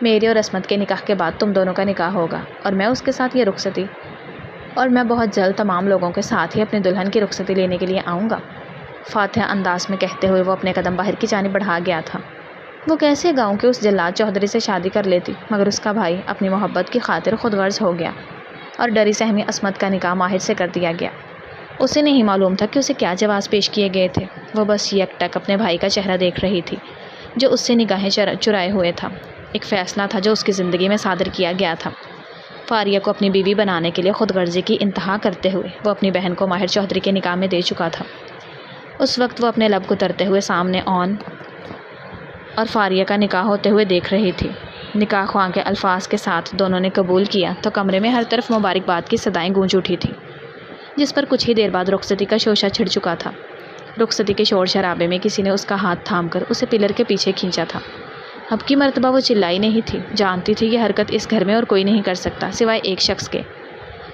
Speaker 1: میرے اور عصمت کے نکاح کے بعد تم دونوں کا نکاح ہوگا اور میں اس کے ساتھ یہ رخصتی، اور میں بہت جلد تمام لوگوں کے ساتھ ہی اپنی دلہن کی رخصتی لینے کے لیے آؤں گا، فاتحہ انداز میں کہتے ہوئے وہ اپنے قدم باہر کی جانب بڑھا گیا تھا۔ وہ کیسے گاؤں کے اس جلاد چودھری سے شادی کر لیتی، مگر اس کا بھائی اپنی محبت کی خاطر خود غرض ہو گیا اور ڈری سہمی عصمت کا نکاح ماہر سے کر دیا گیا۔ اسے نہیں معلوم تھا کہ اسے کیا جواز پیش کیے گئے تھے، وہ بس یک ٹک اپنے بھائی کا چہرہ دیکھ رہی تھی جو اس سے نگاہیں چرائے ہوئے تھا۔ ایک فیصلہ تھا جو اس کی زندگی میں صادر کیا گیا تھا۔ فاریہ کو اپنی بیوی بنانے کے لیے خود غرضی کی انتہا کرتے ہوئے وہ اپنی بہن کو ماہر چودھری کے نکاح میں دے چکا تھا۔ اس وقت وہ اپنے لب کترتے ہوئے سامنے اون اور فاریہ کا نکاح ہوتے ہوئے دیکھ رہی تھی۔ نکاح خواہ کے الفاظ کے ساتھ دونوں نے قبول کیا تو کمرے میں ہر طرف مبارکباد کی صدائیں گونج اٹھی تھیں، جس پر کچھ ہی دیر بعد رخصتی کا شوشہ چھڑ چکا تھا۔ رخصتی کے شور شرابے میں کسی نے اس کا ہاتھ تھام کر اسے پلر کے پیچھے کھینچا تھا۔ اب کی مرتبہ وہ چلائی نہیں تھی، جانتی تھی یہ حرکت اس گھر میں اور کوئی نہیں کر سکتا سوائے ایک شخص کے۔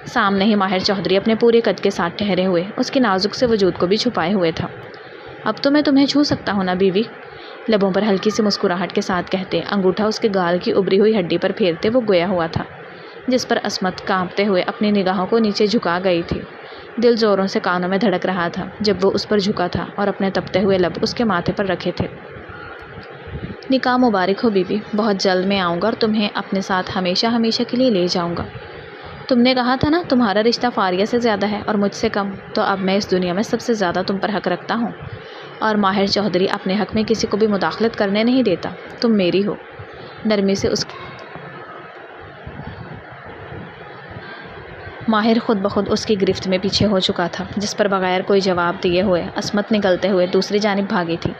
Speaker 1: سامنے ہی ماہر چودھری اپنے پورے قد کے ساتھ ٹھہرے ہوئے اس کے نازک سے وجود کو بھی چھپائے ہوئے تھا۔ اب تو میں تمہیں چھو سکتا ہوں نا بیوی؟ لبوں پر ہلکی سی مسکراہٹ کے ساتھ کہتے، انگوٹھا اس کے گال کی ابری ہوئی ہڈی پر پھیرتے وہ گویا ہوا تھا، جس پر عصمت کانپتے ہوئے اپنی نگاہوں کو نیچے جھکا گئی تھی۔ دل زوروں سے کانوں میں دھڑک رہا تھا جب وہ اس پر جھکا تھا اور اپنے تپتے ہوئے لب اس کے ماتھے پر رکھے تھے۔ نکاح مبارک ہو بیوی، بہت جلد میں آؤں گا اور تمہیں اپنے ساتھ ہمیشہ ہمیشہ کے لیے لے جاؤں گا۔ تم نے کہا تھا نا تمہارا رشتہ فاریہ سے زیادہ ہے اور مجھ سے کم، تو اب میں اس دنیا میں سب سے زیادہ تم پر حق رکھتا ہوں، اور ماہر چودھری اپنے حق میں کسی کو بھی مداخلت کرنے نہیں دیتا۔ تم میری ہو۔ نرمی سے اس ماہر خود بخود اس کی گرفت میں پیچھے ہو چکا تھا، جس پر بغیر کوئی جواب دیے ہوئے عصمت نکلتے ہوئے دوسری جانب بھاگی تھی،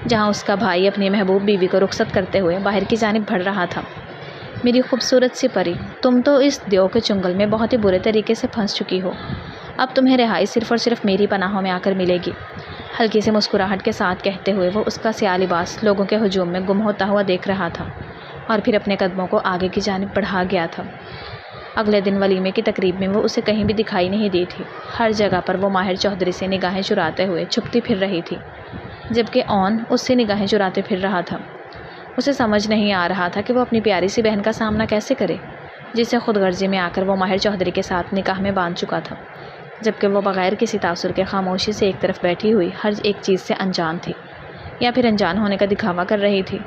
Speaker 1: جہاں اس کا بھائی اپنی محبوب بیوی کو رخصت کرتے ہوئے باہر کی جانب بڑھ رہا تھا۔ میری خوبصورت سی پری، تم تو اس دیو کے چنگل میں بہت ہی برے طریقے سے پھنس چکی ہو، اب تمہیں رہائی صرف اور صرف میری پناہوں میں آ کر ملے گی۔ ہلکی سی مسکراہٹ کے ساتھ کہتے ہوئے وہ اس کا سیاہ لباس لوگوں کے ہجوم میں گم ہوتا ہوا دیکھ رہا تھا اور پھر اپنے قدموں کو آگے کی جانب بڑھا گیا تھا۔ اگلے دن ولیمے کی تقریب میں وہ اسے کہیں بھی دکھائی نہیں دی تھی۔ ہر جگہ پر وہ ماہر چودھری سے نگاہیں چراتے ہوئے چھپتی پھر رہی تھی، جبکہ اون اس سے نگاہیں چراتے پھر رہا تھا۔ اسے سمجھ نہیں آ رہا تھا کہ وہ اپنی پیاری سی بہن کا سامنا کیسے کرے، جسے خود غرضی میں آ کر وہ ماہر چودھری کے ساتھ نکاح میں باندھ چکا تھا، جبکہ وہ بغیر کسی تاثر کے خاموشی سے ایک طرف بیٹھی ہوئی ہر ایک چیز سے انجان تھی، یا پھر انجان ہونے کا دکھاوا کر رہی تھی،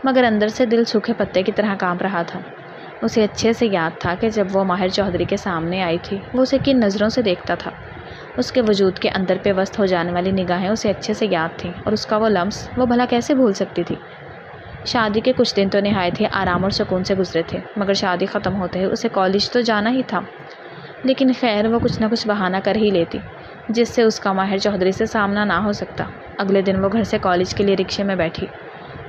Speaker 1: مگر اندر سے دل سوکھے پتے کی طرح کانپ رہا تھا۔ اسے اچھے سے یاد تھا کہ جب وہ ماہر چودھری کے سامنے آئی تھی وہ اسے کن نظروں سے دیکھتا تھا۔ اس کے وجود کے اندر پیوست ہو جانے والی نگاہیں اسے اچھے سے یاد تھیں، اور اس کا وہ لمس وہ بھلا کیسے بھول سکتی تھی۔ شادی کے کچھ دن تو نہایت ہی آرام اور سکون سے گزرے تھے، مگر شادی ختم ہوتے ہی اسے کالج تو جانا ہی تھا، لیکن خیر وہ کچھ نہ کچھ بہانہ کر ہی لیتی جس سے اس کا ماہر چودھری سے سامنا نہ ہو سکتا۔ اگلے دن وہ گھر سے کالج کے لیے رکشے میں بیٹھی۔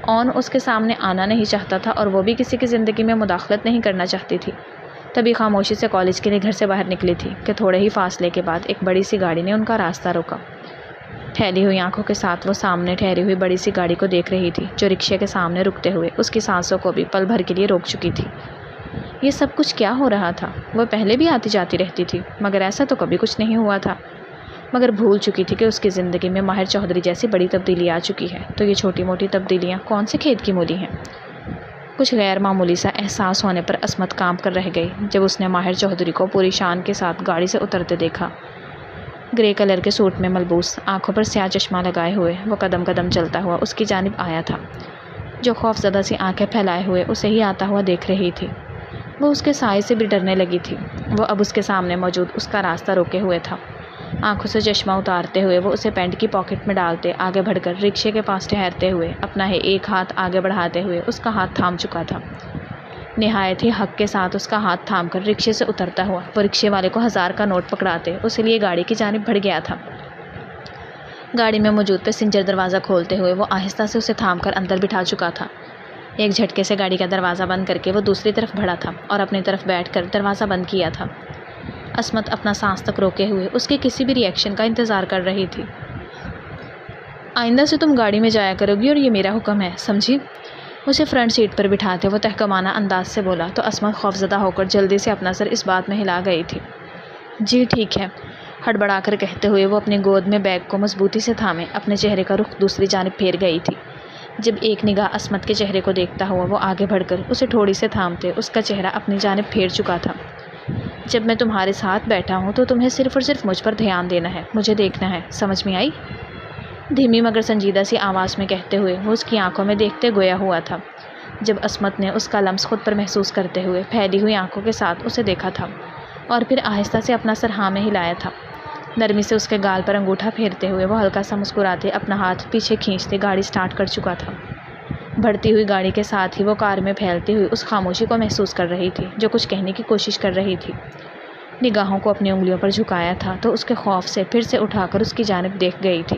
Speaker 1: اون اس کے سامنے آنا نہیں چاہتا تھا اور وہ بھی کسی کی زندگی میں مداخلت نہیں کرنا چاہتی تھی، تبھی خاموشی سے کالج کے لیے گھر سے باہر نکلی تھی کہ تھوڑے ہی فاصلے کے بعد ایک بڑی سی گاڑی نے ان کا راستہ روکا۔ پھیلی ہوئی آنکھوں کے ساتھ وہ سامنے ٹھہری ہوئی بڑی سی گاڑی کو دیکھ رہی تھی جو رکشے کے سامنے رکتے ہوئے اس کی سانسوں کو بھی پل بھر کے لیے روک چکی تھی۔ یہ سب کچھ کیا ہو رہا تھا؟ وہ پہلے بھی آتی جاتی رہتی تھی، مگر ایسا تو کبھی کچھ نہیں ہوا تھا، مگر بھول چکی تھی کہ اس کی زندگی میں ماہر چودھری جیسی بڑی تبدیلی آ چکی ہے، تو یہ چھوٹی موٹی تبدیلیاں کون سے کھیت کی مولی ہیں؟ کچھ غیر معمولی سا احساس ہونے پر عصمت کانپ کر رہ گئی جب اس نے ماہر چودھری کو پوری شان کے ساتھ گاڑی سے اترتے دیکھا۔ گرے کلر کے سوٹ میں ملبوس، آنکھوں پر سیاہ چشمہ لگائے ہوئے وہ قدم قدم چلتا ہوا اس کی جانب آیا تھا، جو خوف زدہ سی آنکھیں پھیلائے ہوئے اسے ہی آتا ہوا دیکھ رہی تھی۔ وہ اس کے سائے سے بھی ڈرنے لگی تھی۔ وہ اب اس کے سامنے موجود اس کا راستہ روکے ہوئے تھا۔ آنکھوں سے چشمہ اتارتے ہوئے وہ اسے پینٹ کی پاکٹ میں ڈالتے آگے بڑھ کر رکشے کے پاس ٹھہرتے ہوئے اپنا ہی ایک ہاتھ آگے بڑھاتے ہوئے اس کا ہاتھ تھام چکا تھا۔ نہایت ہی حق کے ساتھ اس کا ہاتھ تھام کر رکشے سے اترتا ہوا وہ رکشے والے کو 1000 کا نوٹ پکڑاتے اسے لیے گاڑی کی جانب بڑھ گیا تھا۔ گاڑی میں موجود پیسنجر دروازہ کھولتے ہوئے وہ آہستہ سے اسے تھام کر اندر بٹھا چکا تھا۔ ایک جھٹکے سے گاڑی کا دروازہ بند کر کے وہ دوسری طرف بڑھا تھا اور اپنی طرف بیٹھ کر دروازہ بند کیا تھا۔ عصمت اپنا سانس تک روکے ہوئے اس کے کسی بھی ری ایکشن کا انتظار کر رہی تھی۔ آئندہ سے تم گاڑی میں جایا کرو گی اور یہ میرا حکم ہے، سمجھی؟ اسے فرنٹ سیٹ پر بٹھاتے وہ تحکمانہ انداز سے بولا تو عصمت خوفزدہ ہو کر جلدی سے اپنا سر اس بات میں ہلا گئی تھی۔ جی ٹھیک ہے، ہڑبڑا کر کہتے ہوئے وہ اپنی گود میں بیگ کو مضبوطی سے تھامے اپنے چہرے کا رخ دوسری جانب پھیر گئی تھی۔ جب ایک نگاہ عصمت کے چہرے کو دیکھتا ہوا وہ آگے بڑھ کر اسے تھوڑی سے تھامتے اس کا چہرہ اپنی جانب پھیر چکا تھا۔ جب میں تمہارے ساتھ بیٹھا ہوں تو تمہیں صرف اور صرف مجھ پر دھیان دینا ہے، مجھے دیکھنا ہے، سمجھ میں آئی؟ دھیمی مگر سنجیدہ سی آواز میں کہتے ہوئے وہ اس کی آنکھوں میں دیکھتے گویا ہوا تھا۔ جب عصمت نے اس کا لمس خود پر محسوس کرتے ہوئے پھیلی ہوئی آنکھوں کے ساتھ اسے دیکھا تھا اور پھر آہستہ سے اپنا سر ہاں میں ہلایا تھا، نرمی سے اس کے گال پر انگوٹھا پھیرتے ہوئے وہ ہلکا سا مسکراتے اپنا ہاتھ پیچھے کھینچتے گاڑی سٹارٹ کر چکا تھا۔ بڑھتی ہوئی گاڑی کے ساتھ ہی وہ کار میں پھیلتی ہوئی اس خاموشی کو محسوس کر رہی تھی جو کچھ کہنے کی کوشش کر رہی تھی۔ نگاہوں کو اپنی انگلیوں پر جھکایا تھا تو اس کے خوف سے پھر سے اٹھا کر اس کی جانب دیکھ گئی تھی۔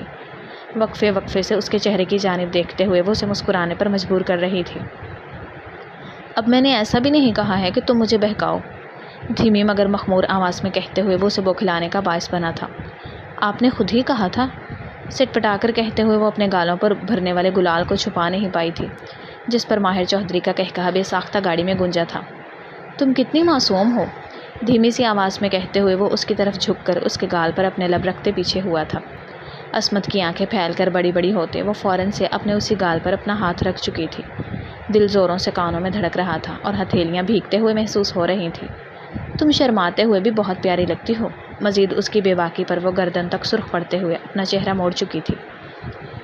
Speaker 1: وقفے سے اس کے چہرے کی جانب دیکھتے ہوئے وہ اسے مسکرانے پر مجبور کر رہی تھی۔ اب میں نے ایسا بھی نہیں کہا ہے کہ تم مجھے بہکاؤ، دھیمی مگر مخمور آواز میں کہتے ہوئے وہ اسے بوکھلانے کا باعث بنا تھا۔ آپ نے خود ہی کہا تھا، سٹ پٹا کر کہتے ہوئے وہ اپنے گالوں پر بھرنے والے گلال کو چھپا نہیں پائی تھی جس پر ماہر چودھری کا کہکہا بے ساختہ گاڑی میں گونجا تھا۔ تم کتنی معصوم ہو، دھیمی سی آواز میں کہتے ہوئے وہ اس کی طرف جھک کر اس کے گال پر اپنے لب رکھتے پیچھے ہوا تھا۔ عصمت کی آنکھیں پھیل کر بڑی بڑی ہوتے وہ فوراً سے اپنے اسی گال پر اپنا ہاتھ رکھ چکی تھی۔ دل زوروں سے کانوں میں دھڑک رہا تھا اور ہتھیلیاں بھیگتے ہوئے محسوس ہو رہی تھیں۔ تم شرماتے ہوئے بھی بہت پیاری لگتی ہو۔ مزید اس کی بے باکی پر وہ گردن تک سرخ پڑتے ہوئے اپنا چہرہ موڑ چکی تھی،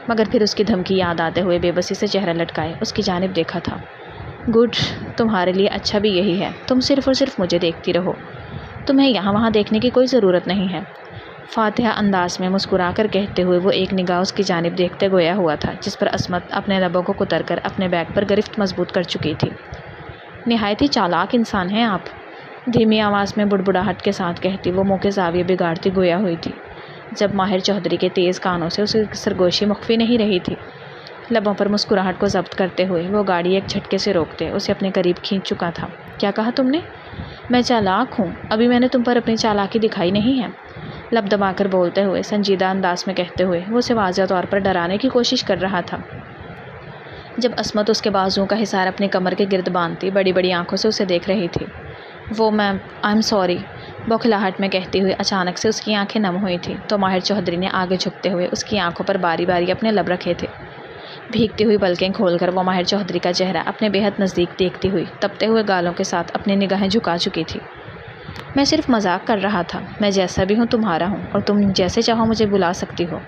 Speaker 1: مگر پھر اس کی دھمکی یاد آتے ہوئے بے بسی سے چہرہ لٹکائے اس کی جانب دیکھا تھا۔ گڈ، تمہارے لیے اچھا بھی یہی ہے، تم صرف اور صرف مجھے دیکھتی رہو، تمہیں یہاں وہاں دیکھنے کی کوئی ضرورت نہیں ہے۔ فاتحہ انداز میں مسکرا کر کہتے ہوئے وہ ایک نگاہ اس کی جانب دیکھتے گویا ہوا تھا جس پر عصمت اپنے لبوں کو کتر کر اپنے بیگ پر گرفت مضبوط کر چکی تھی۔ نہایت ہی چالاک انسان ہیں آپ، دھیمی آواز میں بڑبڑاہٹ کے ساتھ کہتی وہ منہ کے زاویے بگاڑتی گویا ہوئی تھی۔ جب ماہر چودھری کے تیز کانوں سے اسے سرگوشی مخفی نہیں رہی تھی، لبوں پر مسکراہٹ کو ضبط کرتے ہوئے وہ گاڑی ایک جھٹکے سے روکتے اسے اپنے قریب کھینچ چکا تھا۔ کیا کہا تم نے؟ میں چالاک ہوں؟ ابھی میں نے تم پر اپنی چالاکی دکھائی نہیں ہے، لب دبا کر بولتے ہوئے سنجیدہ انداز میں کہتے ہوئے وہ اسے واضح طور پر ڈرانے کی کوشش کر رہا تھا۔ جب عصمت اس کے بازوؤں کا حصار اپنی کمر کے گرد باندھتی بڑی بڑی آنکھوں سے اسے دیکھ رہی تھی، وہ میں آئی ایم سوری بوکھلاہٹ میں کہتی ہوئی اچانک سے اس کی آنکھیں نم ہوئی تھیں تو ماہر چودھری نے آگے جھکتے ہوئے اس کی آنکھوں پر باری باری اپنے لب رکھے تھے۔ بھیگتی ہوئی پلکیں کھول کر وہ ماہر چودھری کا چہرہ اپنے بے حد نزدیک دیکھتی ہوئی تپتے ہوئے گالوں کے ساتھ اپنی نگاہیں جھکا چکی تھی۔ میں صرف مذاق کر رہا تھا، میں جیسا بھی ہوں تمہارا ہوں اور تم جیسے چاہو مجھے بلا سکتی ہو،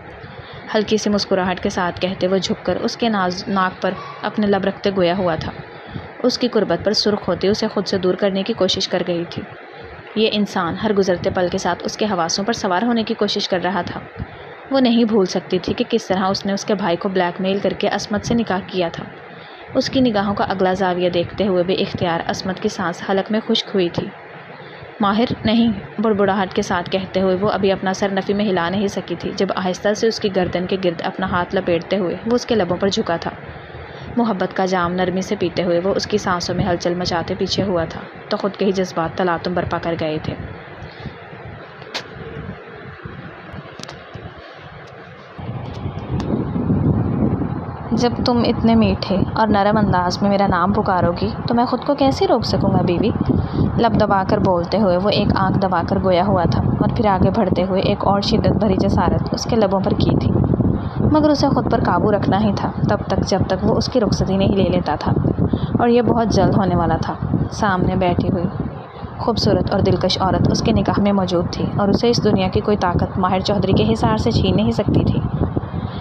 Speaker 1: ہلکی سی مسکراہٹ کے ساتھ کہتے وہ جھک کر اس کے ناک پر اپنے لب رکھتے گویا ہوا تھا۔ اس کی قربت پر سرخ ہوتی اسے خود سے دور کرنے کی کوشش کر گئی تھی۔ یہ انسان ہر گزرتے پل کے ساتھ اس کے حواسوں پر سوار ہونے کی کوشش کر رہا تھا۔ وہ نہیں بھول سکتی تھی کہ کس طرح اس نے اس کے بھائی کو بلیک میل کر کے عصمت سے نکاح کیا تھا۔ اس کی نگاہوں کا اگلا زاویہ دیکھتے ہوئے بے اختیار عصمت کی سانس حلق میں خشک ہوئی تھی۔ ماہر نہیں، بڑبڑاہٹ کے ساتھ کہتے ہوئے وہ ابھی اپنا سر نفی میں ہلا نہیں سکی تھی جب آہستہ سے اس کی گردن کے گرد اپنا ہاتھ لپیٹتے ہوئے وہ اس کے لبوں پر جھکا تھا۔ محبت کا جام نرمی سے پیتے ہوئے وہ اس کی سانسوں میں ہلچل مچاتے پیچھے ہوا تھا تو خود کے ہی جذبات تلاطم برپا کر گئے تھے۔ جب تم اتنے میٹھے اور نرم انداز میں میرا نام پکارو گی تو میں خود کو کیسے روک سکوں گا بیوی، لب دبا کر بولتے ہوئے وہ ایک آنکھ دبا کر گویا ہوا تھا اور پھر آگے بڑھتے ہوئے ایک اور شدت بھری جسارت اس کے لبوں پر کی تھی، مگر اسے خود پر قابو رکھنا ہی تھا تب تک جب تک وہ اس کی رخصتی نہیں لے لیتا تھا، اور یہ بہت جلد ہونے والا تھا۔ سامنے بیٹھی ہوئی خوبصورت اور دلکش عورت اس کے نکاح میں موجود تھی اور اسے اس دنیا کی کوئی طاقت ماہر چودھری کے حصار سے چھین نہیں سکتی تھی۔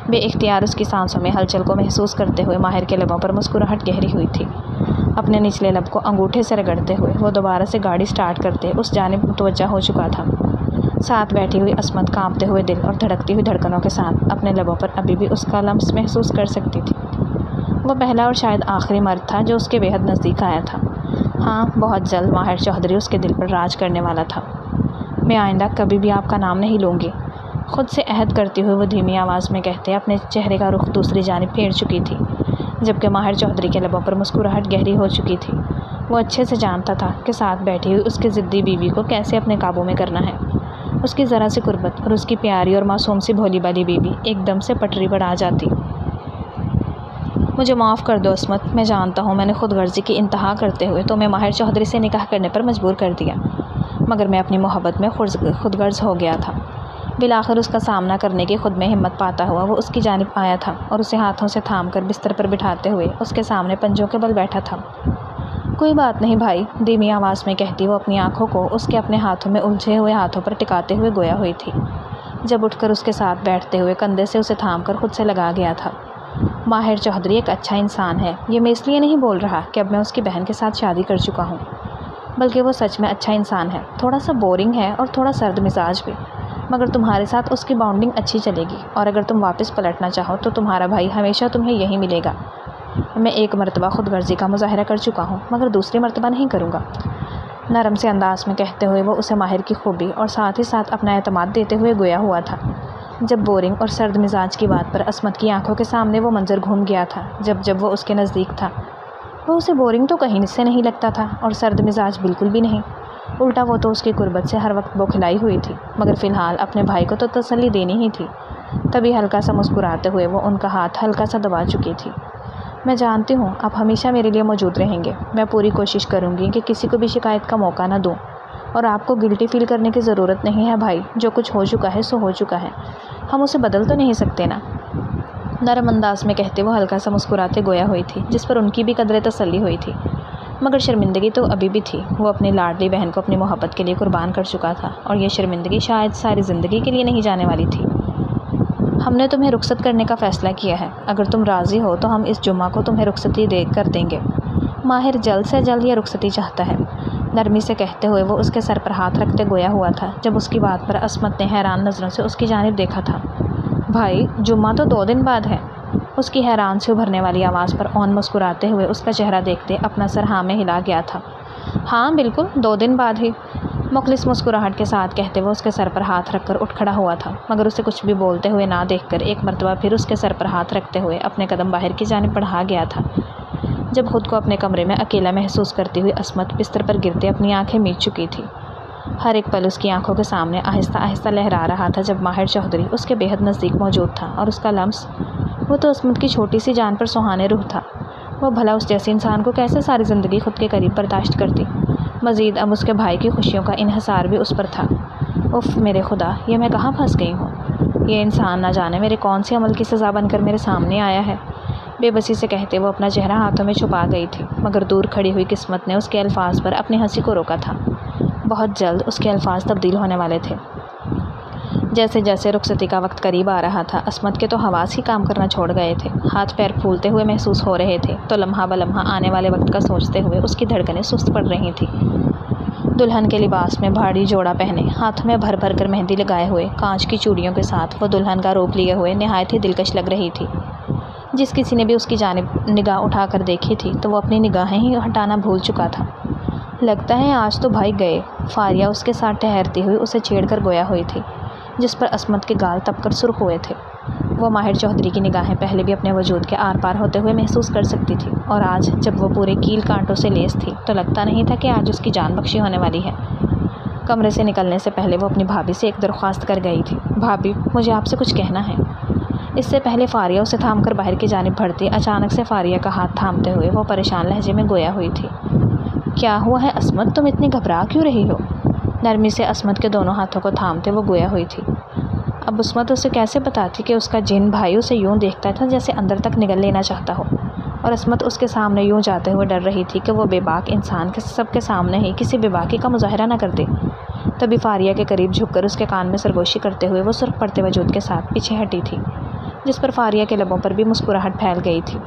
Speaker 1: بے اختیار اس کی سانسوں میں ہلچل کو محسوس کرتے ہوئے ماہر کے لبوں پر مسکراہٹ گہری ہوئی تھی۔ اپنے نچلے لب کو انگوٹھے سے رگڑتے ہوئے وہ دوبارہ سے گاڑی سٹارٹ کرتے اس جانب متوجہ ہو چکا تھا۔ ساتھ بیٹھی ہوئی عصمت کانپتے ہوئے دل اور دھڑکتی ہوئی دھڑکنوں کے ساتھ اپنے لبوں پر ابھی بھی اس کا لمس محسوس کر سکتی تھی۔ وہ پہلا اور شاید آخری مرد تھا جو اس کے بے حد نزدیک آیا تھا۔ ہاں، بہت جلد ماہر چودھری اس کے دل پر راج کرنے والا تھا۔ میں آئندہ کبھی بھی آپ کا نام نہیں لوں گی، خود سے عہد کرتی ہوئی وہ دھیمی آواز میں کہتے اپنے چہرے کا رخ دوسری جانب پھیر چکی تھی۔ جبکہ ماہر چودھری کے لبوں پر مسکراہٹ گہری ہو چکی تھی۔ وہ اچھے سے جانتا تھا کہ ساتھ بیٹھی ہوئی اس کی ضدی بیوی کو کیسے اپنے قابو میں کرنا ہے۔ اس کی ذرا سی قربت اور اس کی پیاری اور معصوم سی بھولی بالی بیوی ایک دم سے پٹری پر آ جاتی۔ مجھے معاف کر دو عصمت، میں جانتا ہوں میں نے خود غرضی کی انتہا کرتے ہوئے تمہیں ماہر چودھری سے نکاح کرنے پر مجبور کر دیا، مگر میں اپنی محبت میں خود غرض ہو گیا تھا۔ بالآخر اس کا سامنا کرنے کی خود میں ہمت پاتا ہوا وہ اس کی جانب آیا تھا اور اسے ہاتھوں سے تھام کر بستر پر بٹھاتے ہوئے اس کے سامنے پنجوں کے بل بیٹھا تھا۔ کوئی بات نہیں بھائی، دھیمی آواز میں کہتی وہ اپنی آنکھوں کو اس کے اپنے ہاتھوں میں الجھے ہوئے ہاتھوں پر ٹکاتے ہوئے گویا ہوئی تھی، جب اٹھ کر اس کے ساتھ بیٹھتے ہوئے کندھے سے اسے تھام کر خود سے لگا گیا تھا۔ ماہر چودھری ایک اچھا انسان ہے، یہ میں اس لیے نہیں بول رہا کہ اب میں اس کی بہن کے ساتھ شادی کر چکا ہوں، بلکہ وہ سچ میں اچھا انسان ہے، تھوڑا سا بورنگ ہے اور تھوڑا سرد مزاج بھی، مگر تمہارے ساتھ اس کی بانڈنگ اچھی چلے گی، اور اگر تم واپس پلٹنا چاہو تو تمہارا بھائی ہمیشہ تمہیں یہی ملے گا۔ میں ایک مرتبہ خود غرضی کا مظاہرہ کر چکا ہوں، مگر دوسری مرتبہ نہیں کروں گا، نرم سے انداز میں کہتے ہوئے وہ اسے ماہر کی خوبی اور ساتھ ہی ساتھ اپنا اعتماد دیتے ہوئے گویا ہوا تھا۔ جب بورنگ اور سرد مزاج کی بات پر عصمت کی آنکھوں کے سامنے وہ منظر گھوم گیا تھا جب وہ اس کے نزدیک تھا، وہ اسے بورنگ تو کہیں سے نہیں لگتا تھا اور سرد مزاج بالکل بھی نہیں، الٹا وہ تو اس کی قربت سے ہر وقت بوکھلائی ہوئی تھی، مگر فی الحال اپنے بھائی کو تو تسلی دینی ہی تھی۔ تبھی ہلکا سا مسکراتے ہوئے وہ ان کا ہاتھ ہلکا سا دبا چکی تھی۔ میں جانتی ہوں آپ ہمیشہ میرے لیے موجود رہیں گے، میں پوری کوشش کروں گی کہ کسی کو بھی شکایت کا موقع نہ دوں، اور آپ کو گلٹی فیل کرنے کی ضرورت نہیں ہے بھائی، جو کچھ ہو چکا ہے سو ہو چکا ہے، ہم اسے بدل تو نہیں سکتے نا، نرم انداز میں کہتے وہ ہلکا سا مسکراتے گویا ہوئی تھی، جس پر ان کی بھی قدرے تسلی ہوئی تھی، مگر شرمندگی تو ابھی بھی تھی۔ وہ اپنی لاڈلی بہن کو اپنی محبت کے لیے قربان کر چکا تھا، اور یہ شرمندگی شاید ساری زندگی کے لیے نہیں جانے والی تھی۔ ہم نے تمہیں رخصت کرنے کا فیصلہ کیا ہے، اگر تم راضی ہو تو ہم اس جمعہ کو تمہیں رخصتی کر دیں گے۔ ماہر جلد سے جلد یہ رخصتی چاہتا ہے، نرمی سے کہتے ہوئے وہ اس کے سر پر ہاتھ رکھتے گویا ہوا تھا، جب اس کی بات پر عصمت نے حیران نظروں سے اس کی جانب دیکھا تھا۔ بھائی، جمعہ تو 2 دن بعد ہے، اس کی حیران سے ابھرنے والی آواز پر اون مسکراتے ہوئے اس کا چہرہ دیکھتے اپنا سر ہاں میں ہلا گیا تھا۔ ہاں بالکل 2 دن بعد ہی، مخلص مسکراہٹ کے ساتھ کہتے وہ اس کے سر پر ہاتھ رکھ کر اٹھ کھڑا ہوا تھا، مگر اسے کچھ بھی بولتے ہوئے نہ دیکھ کر ایک مرتبہ پھر اس کے سر پر ہاتھ رکھتے ہوئے اپنے قدم باہر کی جانب بڑھا گیا تھا۔ جب خود کو اپنے کمرے میں اکیلا محسوس کرتی ہوئی عصمت بستر پر گرتے اپنی آنکھیں میچ چکی تھی، ہر ایک پل اس کی آنکھوں کے سامنے آہستہ آہستہ لہرا رہا تھا، جب ماہر چودھری اس کے بے حد نزدیک موجود تھا، اور اس کا لمس، وہ تو عصمت کی چھوٹی سی جان پر سہانے روح تھا۔ وہ بھلا اس جیسے انسان کو کیسے ساری زندگی خود کے قریب برداشت کرتی؟ مزید اب اس کے بھائی کی خوشیوں کا انحصار بھی اس پر تھا۔ اف میرے خدا، یہ میں کہاں پھنس گئی ہوں؟ یہ انسان نہ جانے میرے کون سی عمل کی سزا بن کر میرے سامنے آیا ہے؟ بے بسی سے کہتے وہ اپنا چہرہ ہاتھوں میں چھپا گئی تھی، مگر دور کھڑی ہوئی قسمت نے اس کے الفاظ پر اپنی ہنسی کو روکا تھا۔ بہت جلد اس کے الفاظ تبدیل ہونے والے تھے۔ جیسے جیسے رخصتی کا وقت قریب آ رہا تھا، عصمت کے تو حواس ہی کام کرنا چھوڑ گئے تھے، ہاتھ پیر پھولتے ہوئے محسوس ہو رہے تھے، تو لمحہ بلمحہ آنے والے وقت کا سوچتے ہوئے اس کی دھڑکنیں سست پڑ رہی تھیں۔ دلہن کے لباس میں بھاری جوڑا پہنے، ہاتھوں میں بھر بھر کر مہندی لگائے ہوئے، کانچ کی چوڑیوں کے ساتھ وہ دلہن کا روپ لیے ہوئے نہایت ہی دلکش لگ رہی تھی۔ جس کسی نے بھی اس کی جانب نگاہ اٹھا کر دیکھی تھی تو وہ اپنی نگاہیں ہی ہٹانا بھول چکا تھا۔ لگتا ہے آج تو بھائی گئے، فاریہ اس کے ساتھ ٹھہرتی ہوئی اسے چھیڑ کر گویا ہوئی تھی، جس پر عصمت کے گال تپ کر سرخ ہوئے تھے۔ وہ ماہر چودھری کی نگاہیں پہلے بھی اپنے وجود کے آر پار ہوتے ہوئے محسوس کر سکتی تھی، اور آج جب وہ پورے کیل کانٹوں سے لیس تھی تو لگتا نہیں تھا کہ آج اس کی جان بخشی ہونے والی ہے۔ کمرے سے نکلنے سے پہلے وہ اپنی بھابھی سے ایک درخواست کر گئی تھی، بھابھی مجھے آپ سے کچھ کہنا ہے۔ اس سے پہلے فاریہ اسے تھام کر باہر کی جانب بڑھتی، اچانک سے فاریہ کا ہاتھ تھامتے ہوئے وہ پریشان لہجے میں گویا ہوئی تھی۔ کیا ہوا ہے عصمت، تم اتنی گھبرا کیوں رہی ہو؟ نرمی سے عصمت کے دونوں ہاتھوں کو تھامتے وہ گویا ہوئی تھی۔ اب عصمت اسے کیسے بتاتی کہ اس کا جن بھائی اسے یوں دیکھتا تھا جیسے اندر تک نگل لینا چاہتا ہو، اور عصمت اس کے سامنے یوں جاتے ہوئے ڈر رہی تھی کہ وہ بے باک انسان کے سب کے سامنے ہی کسی بے باکی کا مظاہرہ نہ کر دے۔ تبھی فاریہ کے قریب جھک کر اس کے کان میں سرگوشی کرتے ہوئے وہ سرخ پڑتے وجود کے ساتھ پیچھے ہٹی تھی، جس پر فاریہ کے لبوں پر بھی مسکراہٹ پھیل گئی تھی۔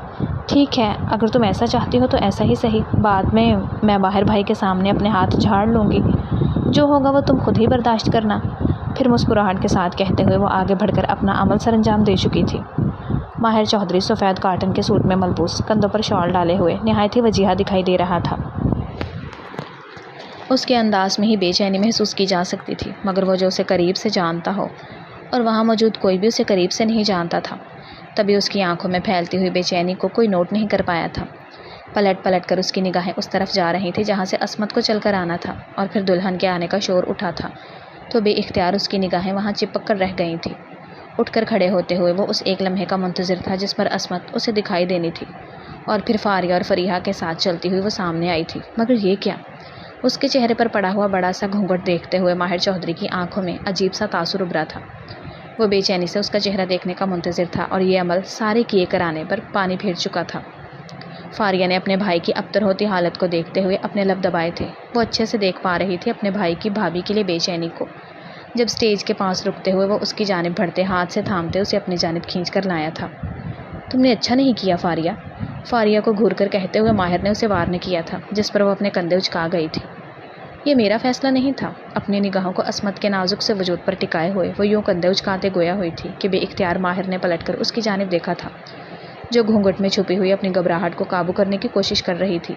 Speaker 1: ٹھیک ہے، اگر تم ایسا چاہتی ہو تو ایسا ہی صحیح، بعد میں باہر بھائی کے سامنے اپنے ہاتھ جھاڑ لوں گی، جو ہوگا وہ تم خود ہی برداشت کرنا۔ پھر مسکراہٹ کے ساتھ کہتے ہوئے وہ آگے بڑھ کر اپنا عمل سر انجام دے چکی تھی۔ ماہر چودھری سفید کاٹن کے سوٹ میں ملبوس، کندھوں پر شال ڈالے ہوئے نہایت ہی وجیحہ دکھائی دے رہا تھا۔ اس کے انداز میں ہی بے چینی محسوس کی جا سکتی تھی، مگر وہ جو اسے قریب سے جانتا ہو، اور وہاں موجود کوئی بھی اسے قریب سے نہیں جانتا تھا، تبھی اس کی آنکھوں میں پھیلتی ہوئی بے چینی کو کوئی نوٹ نہیں کر پایا تھا۔ پلٹ پلٹ کر اس کی نگاہیں اس طرف جا رہی تھی جہاں سے عصمت کو چل کر آنا تھا، اور پھر دلہن کے آنے کا شور اٹھا تھا تو بے اختیار اس کی نگاہیں وہاں چپک کر رہ گئی تھیں۔ اٹھ کر کھڑے ہوتے ہوئے وہ اس ایک لمحے کا منتظر تھا جس پر عصمت اسے دکھائی دینی تھی، اور پھر فاریہ اور فریحہ کے ساتھ چلتی ہوئی وہ سامنے آئی تھی۔ مگر یہ کیا؟ اس کے چہرے پر پڑا ہوا بڑا سا گھونگھٹ دیکھتے ہوئے ماہر چودھری کی آنکھوں میں عجیب سا تاثر ابھرا تھا۔ وہ بے چینی سے اس کا چہرہ دیکھنے کا منتظر تھا، اور یہ عمل سارے کیے کرانے پر پانی پھیر چکا تھا۔ فاریہ نے اپنے بھائی کی ابتر ہوتی حالت کو دیکھتے ہوئے اپنے لب دبائے تھے۔ وہ اچھے سے دیکھ پا رہی تھی اپنے بھائی کی بھابھی کے لیے بے چینی کو۔ جب سٹیج کے پاس رکتے ہوئے وہ اس کی جانب بڑھتے، ہاتھ سے تھامتے اسے اپنی جانب کھینچ کر لایا تھا۔ تم نے اچھا نہیں کیا فاریہ، فاریہ کو گھور کر کہتے ہوئے ماہر نے اسے وارن کیا تھا، جس پر وہ اپنے کندھے اچکا گئی تھی۔ یہ میرا فیصلہ نہیں تھا۔ اپنی نگاہوں کو عصمت کے نازک سے وجود پر ٹکائے ہوئے وہ یوں کندھے اچکاتے گویا ہوئی تھی کہ بے اختیار ماہر نے پلٹ کر اس کی جانب دیکھا تھا، جو گھونگھٹ میں چھپی ہوئی اپنی گھبراہٹ کو قابو کرنے کی کوشش کر رہی تھی،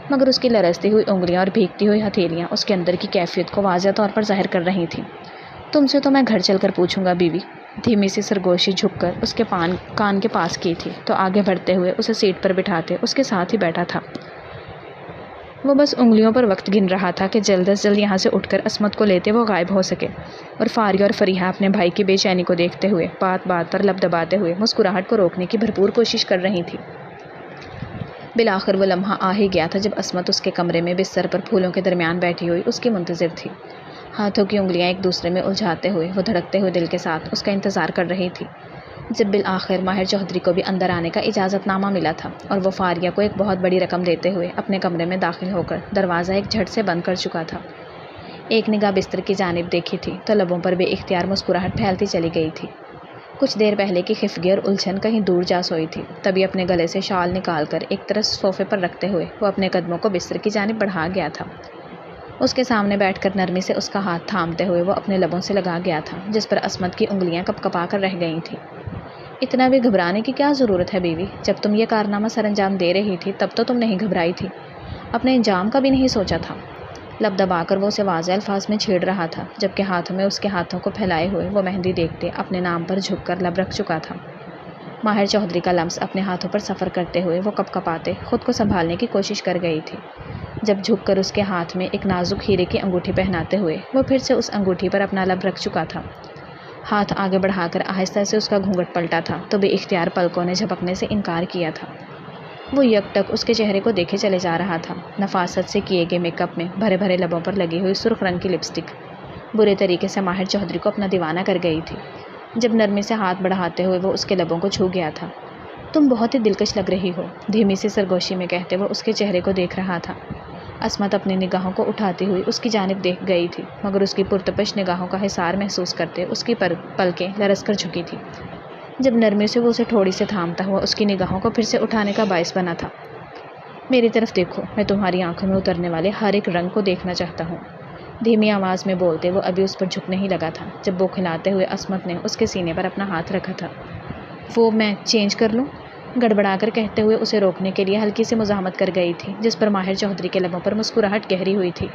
Speaker 1: مگر اس کی لرزتی ہوئی انگلیاں اور بھیگتی ہوئی ہتھیلیاں اس کے اندر کی کیفیت کو واضح طور پر ظاہر کر رہی تھیں۔ تم سے تو میں گھر چل کر پوچھوں گا بیوی، دھیمی سی سرگوشی جھک کر اس کے کان کے پاس کی تھی تو آگے بڑھتے ہوئے اسے سیٹ پر بٹھاتے اس کے ساتھ ہی بیٹھا تھا۔ وہ بس انگلیوں پر وقت گن رہا تھا کہ جلد از جلد یہاں سے اٹھ کر عصمت کو لیتے وہ غائب ہو سکے، اور فاریہ اور فریحہ اپنے بھائی کی بے چینی کو دیکھتے ہوئے بات بات پر لب دباتے ہوئے مسکراہٹ کو روکنے کی بھرپور کوشش کر رہی تھی۔ بالآخر وہ لمحہ آ ہی گیا تھا جب عصمت اس کے کمرے میں بستر پر پھولوں کے درمیان بیٹھی ہوئی اس کی منتظر تھی۔ ہاتھوں کی انگلیاں ایک دوسرے میں الجھاتے ہوئے وہ دھڑکتے ہوئے دل کے ساتھ اس کا انتظار کر رہی تھی۔ جب بالآخر ماہر چودھری کو بھی اندر آنے کا اجازت نامہ ملا تھا اور وہ فاریہ کو ایک بہت بڑی رقم دیتے ہوئے اپنے کمرے میں داخل ہو کر دروازہ ایک جھٹ سے بند کر چکا تھا، ایک نگاہ بستر کی جانب دیکھی تھی تو لبوں پر بے اختیار مسکراہٹ پھیلتی چلی گئی تھی۔ کچھ دیر پہلے کی خفگی اور الجھن کہیں دور جا سوئی تھی، تبھی اپنے گلے سے شال نکال کر ایک طرف صوفے پر رکھتے ہوئے وہ اپنے قدموں کو بستر کی جانب بڑھا گیا تھا۔ اس کے سامنے بیٹھ کر نرمی سے اس کا ہاتھ تھامتے ہوئے وہ اپنے لبوں سے لگا گیا تھا، جس پر عصمت کی انگلیاں کپ کپا کر رہ گئی تھیں۔ اتنا بھی گھبرانے کی کیا ضرورت ہے بیوی؟ جب تم یہ کارنامہ سر انجام دے رہی تھی تب تو تم نہیں گھبرائی تھی، اپنے انجام کا بھی نہیں سوچا تھا۔ لب دبا کر وہ اسے واضح الفاظ میں چھیڑ رہا تھا، جبکہ ہاتھوں میں اس کے ہاتھوں کو پھیلائے ہوئے وہ مہندی دیکھتے اپنے نام پر جھک کر لب رکھ چکا تھا۔ ماہر چودھری کا لمس اپنے ہاتھوں پر سفر کرتے ہوئے وہ کپ کپاتے خود کو سنبھالنے کی کوشش کر گئی تھی، جب جھک کر اس کے ہاتھ میں ایک نازک ہیرے کی انگوٹھی پہناتے ہوئے وہ پھر سے اس انگوٹھی پر اپنا لب رکھ چکا تھا۔ ہاتھ آگے بڑھا کر آہستہ سے اس کا گھونگھٹ پلٹا تھا تو بے اختیار پلکوں نے جھپکنے سے انکار کیا تھا۔ وہ یک ٹک اس کے چہرے کو دیکھے چلے جا رہا تھا۔ نفاست سے کیے گئے میک اپ میں بھرے بھرے لبوں پر لگی ہوئی سرخ رنگ کی لپسٹک برے طریقے سے ماہر چودھری کو اپنا دیوانہ کر گئی تھی۔ جب نرمی سے ہاتھ بڑھاتے ہوئے وہ اس کے لبوں کو چھو گیا تھا، تم بہت ہی دلکش لگ رہی ہو، دھیمی سی سرگوشی میں کہتے وہ اس کے چہرے کو دیکھ رہا تھا۔ عصمت اپنی نگاہوں کو اٹھاتی ہوئی اس کی جانب دیکھ گئی تھی، مگر اس کی پرتپش نگاہوں کا حصار محسوس کرتے اس کی پلکیں لرز کر جھکی تھی۔ جب نرمی سے وہ اسے تھوڑی سے تھامتا ہوا اس کی نگاہوں کو پھر سے اٹھانے کا باعث بنا تھا۔ میری طرف دیکھو، میں تمہاری آنکھوں میں اترنے والے ہر ایک رنگ کو دیکھنا چاہتا ہوں، دھیمی آواز میں بولتے وہ ابھی اس پر جھک نہیں لگا تھا جب بوکھلاتے ہوئے عصمت نے اس کے سینے پر اپنا ہاتھ رکھا تھا۔ وہ میں چینج کر لوں؟ گڑبڑا کر کہتے ہوئے اسے روکنے کے لیے ہلکی سی مزاحمت کر گئی تھی، جس پر ماہر چودھری کے لبوں پر مسکراہٹ گہری ہوئی تھی۔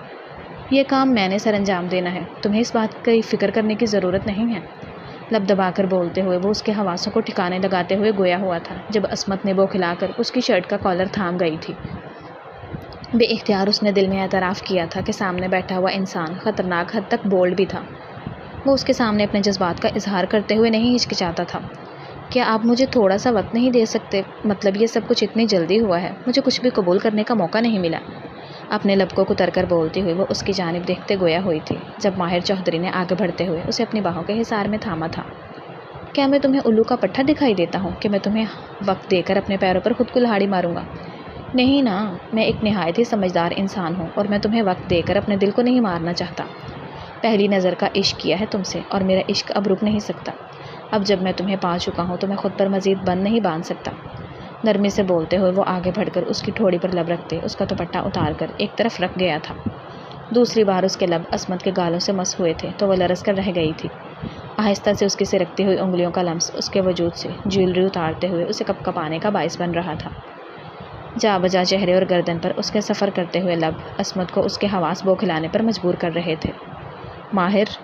Speaker 1: یہ کام میں نے سر انجام دینا ہے، تمہیں اس بات کی فکر کرنے کی ضرورت نہیں ہے، لب دبا کر بولتے ہوئے وہ اس کے حواسوں کو ٹھکانے لگاتے ہوئے گویا ہوا تھا، جب عصمت نے بوکھلا کر اس کی شرٹ کا کالر تھام گئی تھی۔ بے اختیار اس نے دل میں اعتراف کیا تھا کہ سامنے بیٹھا ہوا انسان خطرناک حد تک بولڈ بھی تھا۔ وہ اس کے سامنے اپنے جذبات کا اظہار کرتے ہوئے نہیں ہچکچاتا تھا۔ کیا آپ مجھے تھوڑا سا وقت نہیں دے سکتے؟ مطلب یہ سب کچھ اتنی جلدی ہوا ہے، مجھے کچھ بھی قبول کرنے کا موقع نہیں ملا، اپنے لب کو کتر کر بولتی ہوئی وہ اس کی جانب دیکھتے گویا ہوئی تھی، جب ماہر چودھری نے آگے بڑھتے ہوئے اسے اپنی باہوں کے حصار میں تھاما تھا۔ کیا میں تمہیں الو کا پٹھا دکھائی دیتا ہوں کہ میں تمہیں وقت دے کر اپنے پیروں پر خود کلہاڑی ماروں گا؟ نہیں نا، میں ایک نہایت ہی سمجھدار انسان ہوں اور میں تمہیں وقت دے کر اپنے دل کو نہیں مارنا چاہتا۔ پہلی نظر کا عشق کیا ہے تم سے، اور میرا عشق اب رک نہیں سکتا۔ اب جب میں تمہیں پا چکا ہوں تو میں خود پر مزید بند نہیں باندھ سکتا۔ نرمی سے بولتے ہوئے وہ آگے بڑھ کر اس کی ٹھوڑی پر لب رکھتے اس کا دوپٹہ اتار کر ایک طرف رکھ گیا تھا۔ دوسری بار اس کے لب عصمت کے گالوں سے مس ہوئے تھے تو وہ لرز کر رہ گئی تھی۔ آہستہ سے اس کی سرکتی ہوئی انگلیوں کا لمس اس کے وجود سے جیولری اتارتے ہوئے اسے کپ کپانے کا باعث بن رہا تھا۔ جا بجا چہرے اور گردن پر اس کے سفر کرتے ہوئے لب عصمت کو اس کے حواس بوکھلانے پر مجبور کر رہے تھے۔ ماہر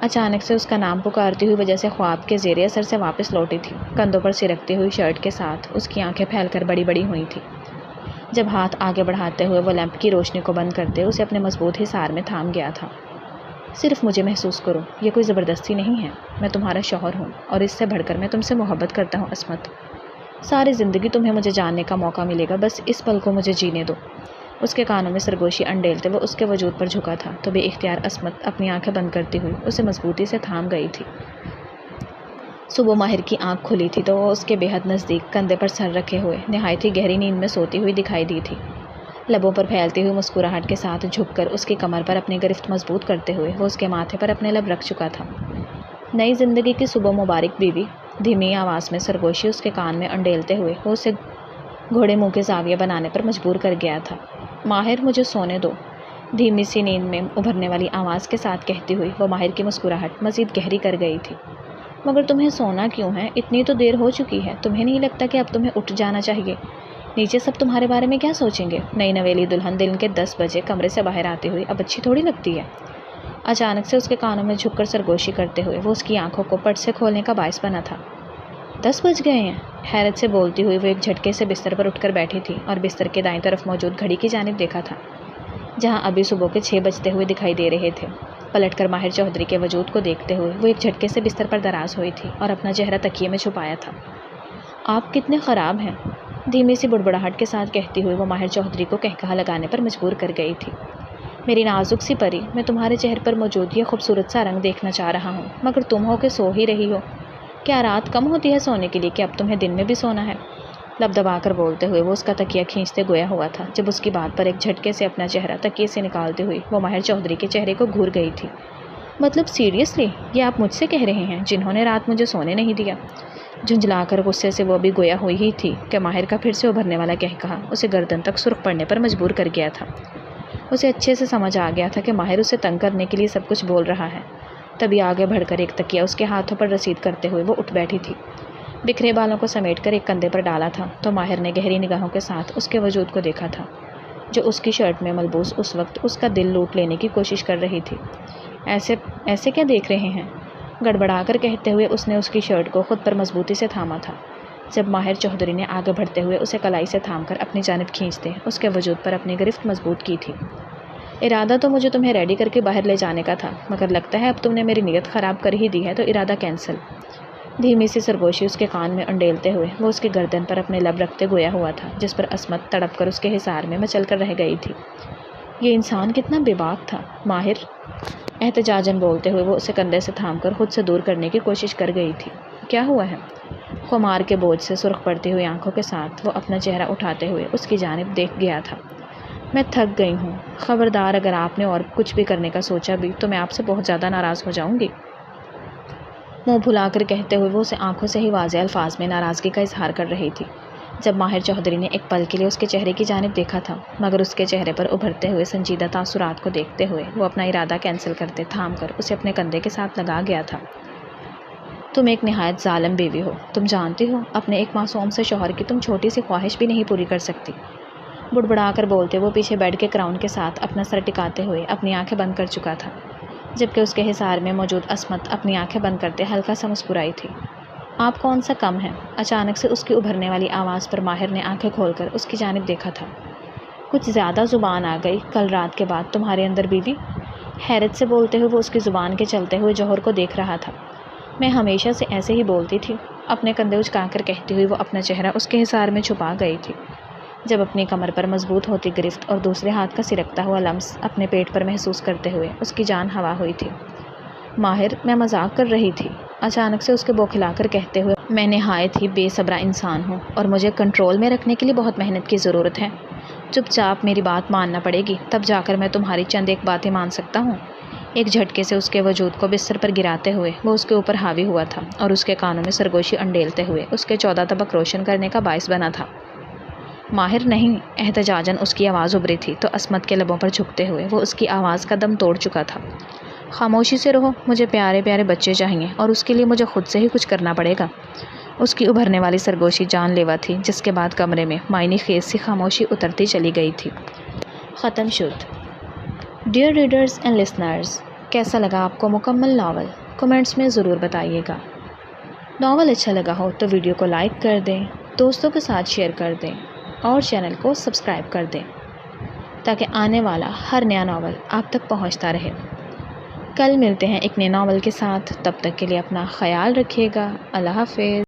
Speaker 1: اچانک سے اس کا نام پکارتی ہوئی وجہ سے خواب کے زیر اثر سے واپس لوٹی تھی۔ کندھوں پر سرکتی ہوئی شرٹ کے ساتھ اس کی آنکھیں پھیل کر بڑی بڑی ہوئی تھیں۔ جب ہاتھ آگے بڑھاتے ہوئے وہ لیمپ کی روشنی کو بند کرتے اسے اپنے مضبوط حصار میں تھام گیا تھا۔ صرف مجھے محسوس کرو، یہ کوئی زبردستی نہیں ہے، میں تمہارا شوہر ہوں اور اس سے بڑھ کر میں تم سے محبت کرتا ہوں عصمت۔ ساری زندگی تمہیں مجھے جاننے کا موقع ملے گا، بس اس پل کو مجھے جینے دو۔ اس کے کانوں میں سرگوشی انڈیلتے وہ اس کے وجود پر جھکا تھا تو بے اختیار عصمت اپنی آنکھیں بند کرتی ہوئی اسے مضبوطی سے تھام گئی تھی۔ صبح ماہر کی آنکھ کھلی تھی تو وہ اس کے بے حد نزدیک کندھے پر سر رکھے ہوئے نہایت ہی گہری نیند میں سوتی ہوئی دکھائی دی تھی۔ لبوں پر پھیلتی ہوئی مسکراہٹ کے ساتھ جھک کر اس کی کمر پر اپنی گرفت مضبوط کرتے ہوئے وہ اس کے ماتھے پر اپنے لب رکھ چکا تھا۔ نئی زندگی کی صبح مبارک بیوی، دھیمی آواز میں سرگوشی اس کے کان میں انڈیلتے ہوئے وہ اسے گھوڑے منہ کے زاویہ بنانے پر مجبور کر گیا تھا۔ ماہر مجھے سونے دو، دھیمی سی نیند میں ابھرنے والی آواز کے ساتھ کہتی ہوئی وہ ماہر کی مسکراہٹ مزید گہری کر گئی تھی۔ مگر تمہیں سونا کیوں ہے؟ اتنی تو دیر ہو چکی ہے، تمہیں نہیں لگتا کہ اب تمہیں اٹھ جانا چاہیے؟ نیچے سب تمہارے بارے میں کیا سوچیں گے؟ نئی نویلی دلہن دن کے 10 بجے کمرے سے باہر آتی ہوئی اب اچھی تھوڑی لگتی ہے۔ اچانک سے اس کے کانوں میں جھک کر سرگوشی کرتے ہوئے وہ اس کی آنکھوں کو پٹ سے کھولنے کا باعث بنا تھا۔ 10 بج گئے ہیں؟ حیرت سے بولتی ہوئی وہ ایک جھٹکے سے بستر پر اٹھ کر بیٹھی تھی اور بستر کے دائیں طرف موجود گھڑی کی جانب دیکھا تھا جہاں ابھی صبح کے 6 بجتے ہوئے دکھائی دے رہے تھے۔ پلٹ کر ماہر چودھری کے وجود کو دیکھتے ہوئے وہ ایک جھٹکے سے بستر پر دراز ہوئی تھی اور اپنا چہرہ تکیے میں چھپایا تھا۔ آپ کتنے خراب ہیں، دھیمی سی بڑبڑاہٹ کے ساتھ کہتی ہوئی وہ ماہر چودھری کو کہکہا لگانے پر مجبور کر گئی تھی۔ میری نازک سی پری، میں تمہارے چہرے پر موجود یہ خوبصورت سا رنگ دیکھنا چاہ رہا ہوں، مگر تم ہو کہ سو ہی رہی ہو۔ کیا رات کم ہوتی ہے سونے کے لیے کہ اب تمہیں دن میں بھی سونا ہے؟ لب دبا کر بولتے ہوئے وہ اس کا تکیہ کھینچتے گویا ہوا تھا جب اس کی بات پر ایک جھٹکے سے اپنا چہرہ تکیے سے نکالتی ہوئی وہ ماہر چودھری کے چہرے کو گھور گئی تھی۔ مطلب سیریسلی یہ آپ مجھ سے کہہ رہے ہیں جنہوں نے رات مجھے سونے نہیں دیا؟ جھنجھلا کر غصے سے وہ ابھی گویا ہوئی ہی تھی کہ ماہر کا پھر سے ابھرنے والا کہکہا اسے گردن تک سرخ پڑنے پر مجبور کر گیا تھا۔ اسے اچھے سے سمجھ آ گیا تھا کہ ماہر اسے تنگ کرنے کے لیے سب کچھ بول رہا ہے۔ تبھی آگے بڑھ کر ایک تکیہ اس کے ہاتھوں پر رسید کرتے ہوئے وہ اٹھ بیٹھی تھی۔ بکھرے بالوں کو سمیٹ کر ایک کندھے پر ڈالا تھا تو ماہر نے گہری نگاہوں کے ساتھ اس کے وجود کو دیکھا تھا جو اس کی شرٹ میں ملبوس اس وقت اس کا دل لوٹ لینے کی کوشش کر رہی تھی۔ ایسے کیا دیکھ رہے ہیں؟ گڑبڑا کر کہتے ہوئے اس نے اس کی شرٹ کو خود پر مضبوطی سے تھاما تھا جب ماہر چودھری نے آگے بڑھتے ہوئے اسے کلائی سے تھام کر اپنی جانب کھینچتے اس کے وجود پر اپنی گرفت مضبوط کی تھی۔ ارادہ تو مجھے تمہیں ریڈی کر کے باہر لے جانے کا تھا، مگر لگتا ہے اب تم نے میری نیت خراب کر ہی دی ہے تو ارادہ کینسل۔ دھیمی سی سرگوشی اس کے کان میں انڈیلتے ہوئے وہ اس کی گردن پر اپنے لب رکھتے گویا ہوا تھا جس پر عصمت تڑپ کر اس کے حصار میں مچل کر رہ گئی تھی۔ یہ انسان کتنا بے باک تھا ماہر، احتجاجاً بولتے ہوئے وہ اسے کندھے سے تھام کر خود سے دور کرنے کی کوشش کر گئی تھی۔ کیا ہوا ہے؟ خمار کے بوجھ سے سرخ پڑتی ہوئی آنکھوں کے ساتھ وہ اپنا چہرہ اٹھاتے ہوئے اس کی جانب دیکھ گیا تھا۔ میں تھک گئی ہوں، خبردار اگر آپ نے اور کچھ بھی کرنے کا سوچا بھی تو میں آپ سے بہت زیادہ ناراض ہو جاؤں گی۔ منہ پھلا کر کہتے ہوئے وہ اسے آنکھوں سے ہی واضح الفاظ میں ناراضگی کا اظہار کر رہی تھی۔ جب ماہر چودھری نے ایک پل کے لیے اس کے چہرے کی جانب دیکھا تھا مگر اس کے چہرے پر ابھرتے ہوئے سنجیدہ تاثرات کو دیکھتے ہوئے وہ اپنا ارادہ کینسل کرتے تھام کر اسے اپنے کندھے کے ساتھ لگا گیا تھا۔ تم ایک نہایت ظالم بیوی ہو، تم جانتی ہو اپنے ایک معصوم سے شوہر کی تم چھوٹی سی خواہش بھی نہیں پوری کر سکتی۔ بڑبڑا کر بولتے وہ پیچھے بیٹھ کے کراؤن کے ساتھ اپنا سر ٹکاتے ہوئے اپنی آنکھیں بند کر چکا تھا جبکہ اس کے حصار میں موجود عصمت اپنی آنکھیں بند کرتے ہلکا سا مسکرائی تھی۔ آپ کون سا کم ہے؟ اچانک سے اس کی ابھرنے والی آواز پر ماہر نے آنکھیں کھول کر اس کی جانب دیکھا تھا۔ کچھ زیادہ زبان آ گئی کل رات کے بعد تمہارے اندر بیوی؟ حیرت سے بولتے ہوئے وہ اس کی زبان کے چلتے ہوئے جوہر کو دیکھ رہا تھا۔ میں ہمیشہ سے ایسے ہی بولتی تھی، اپنے کندھے اچکا کر کہتی ہوئی وہ اپنا چہرہ اس کے حصار میں چھپا گئی تھی جب اپنی کمر پر مضبوط ہوتی گرفت اور دوسرے ہاتھ کا سرکتا ہوا لمس اپنے پیٹ پر محسوس کرتے ہوئے اس کی جان ہوا ہوئی تھی۔ ماہر میں مذاق کر رہی تھی، اچانک سے اس کے بوکھلا کر کہتے ہوئے میں نہایت ہی بے صبرا انسان ہوں اور مجھے کنٹرول میں رکھنے کے لیے بہت محنت کی ضرورت ہے۔ چپ چاپ میری بات ماننا پڑے گی تب جا کر میں تمہاری چند ایک باتیں مان سکتا ہوں۔ ایک جھٹکے سے اس کے وجود کو بستر پر گراتے ہوئے وہ اس کے اوپر حاوی ہوا تھا اور اس کے کانوں میں سرگوشی انڈیلتے ہوئے اس کے 14 طبق روشن کرنے کا باعث بنا تھا۔ ماہر نہیں، احتجاجاً اس کی آواز ابھری تھی تو عصمت کے لبوں پر جھکتے ہوئے وہ اس کی آواز کا دم توڑ چکا تھا۔ خاموشی سے رہو، مجھے پیارے پیارے بچے چاہیے اور اس کے لیے مجھے خود سے ہی کچھ کرنا پڑے گا۔ اس کی ابھرنے والی سرگوشی جان لیوا تھی جس کے بعد کمرے میں معنی خیز سی خاموشی اترتی چلی گئی تھی۔ ختم شد۔ ڈیئر ریڈرز اینڈ لسنرز، کیسا لگا آپ کو مکمل ناول کمنٹس میں ضرور بتائیے گا۔ ناول اچھا لگا ہو تو ویڈیو کو لائک کر دیں، دوستوں کے ساتھ شیئر کر دیں اور چینل کو سبسکرائب کر دیں تاکہ آنے والا ہر نیا ناول آپ تک پہنچتا رہے۔ کل ملتے ہیں ایک نئے ناول کے ساتھ، تب تک کے لیے اپنا خیال رکھیے گا۔ اللہ حافظ۔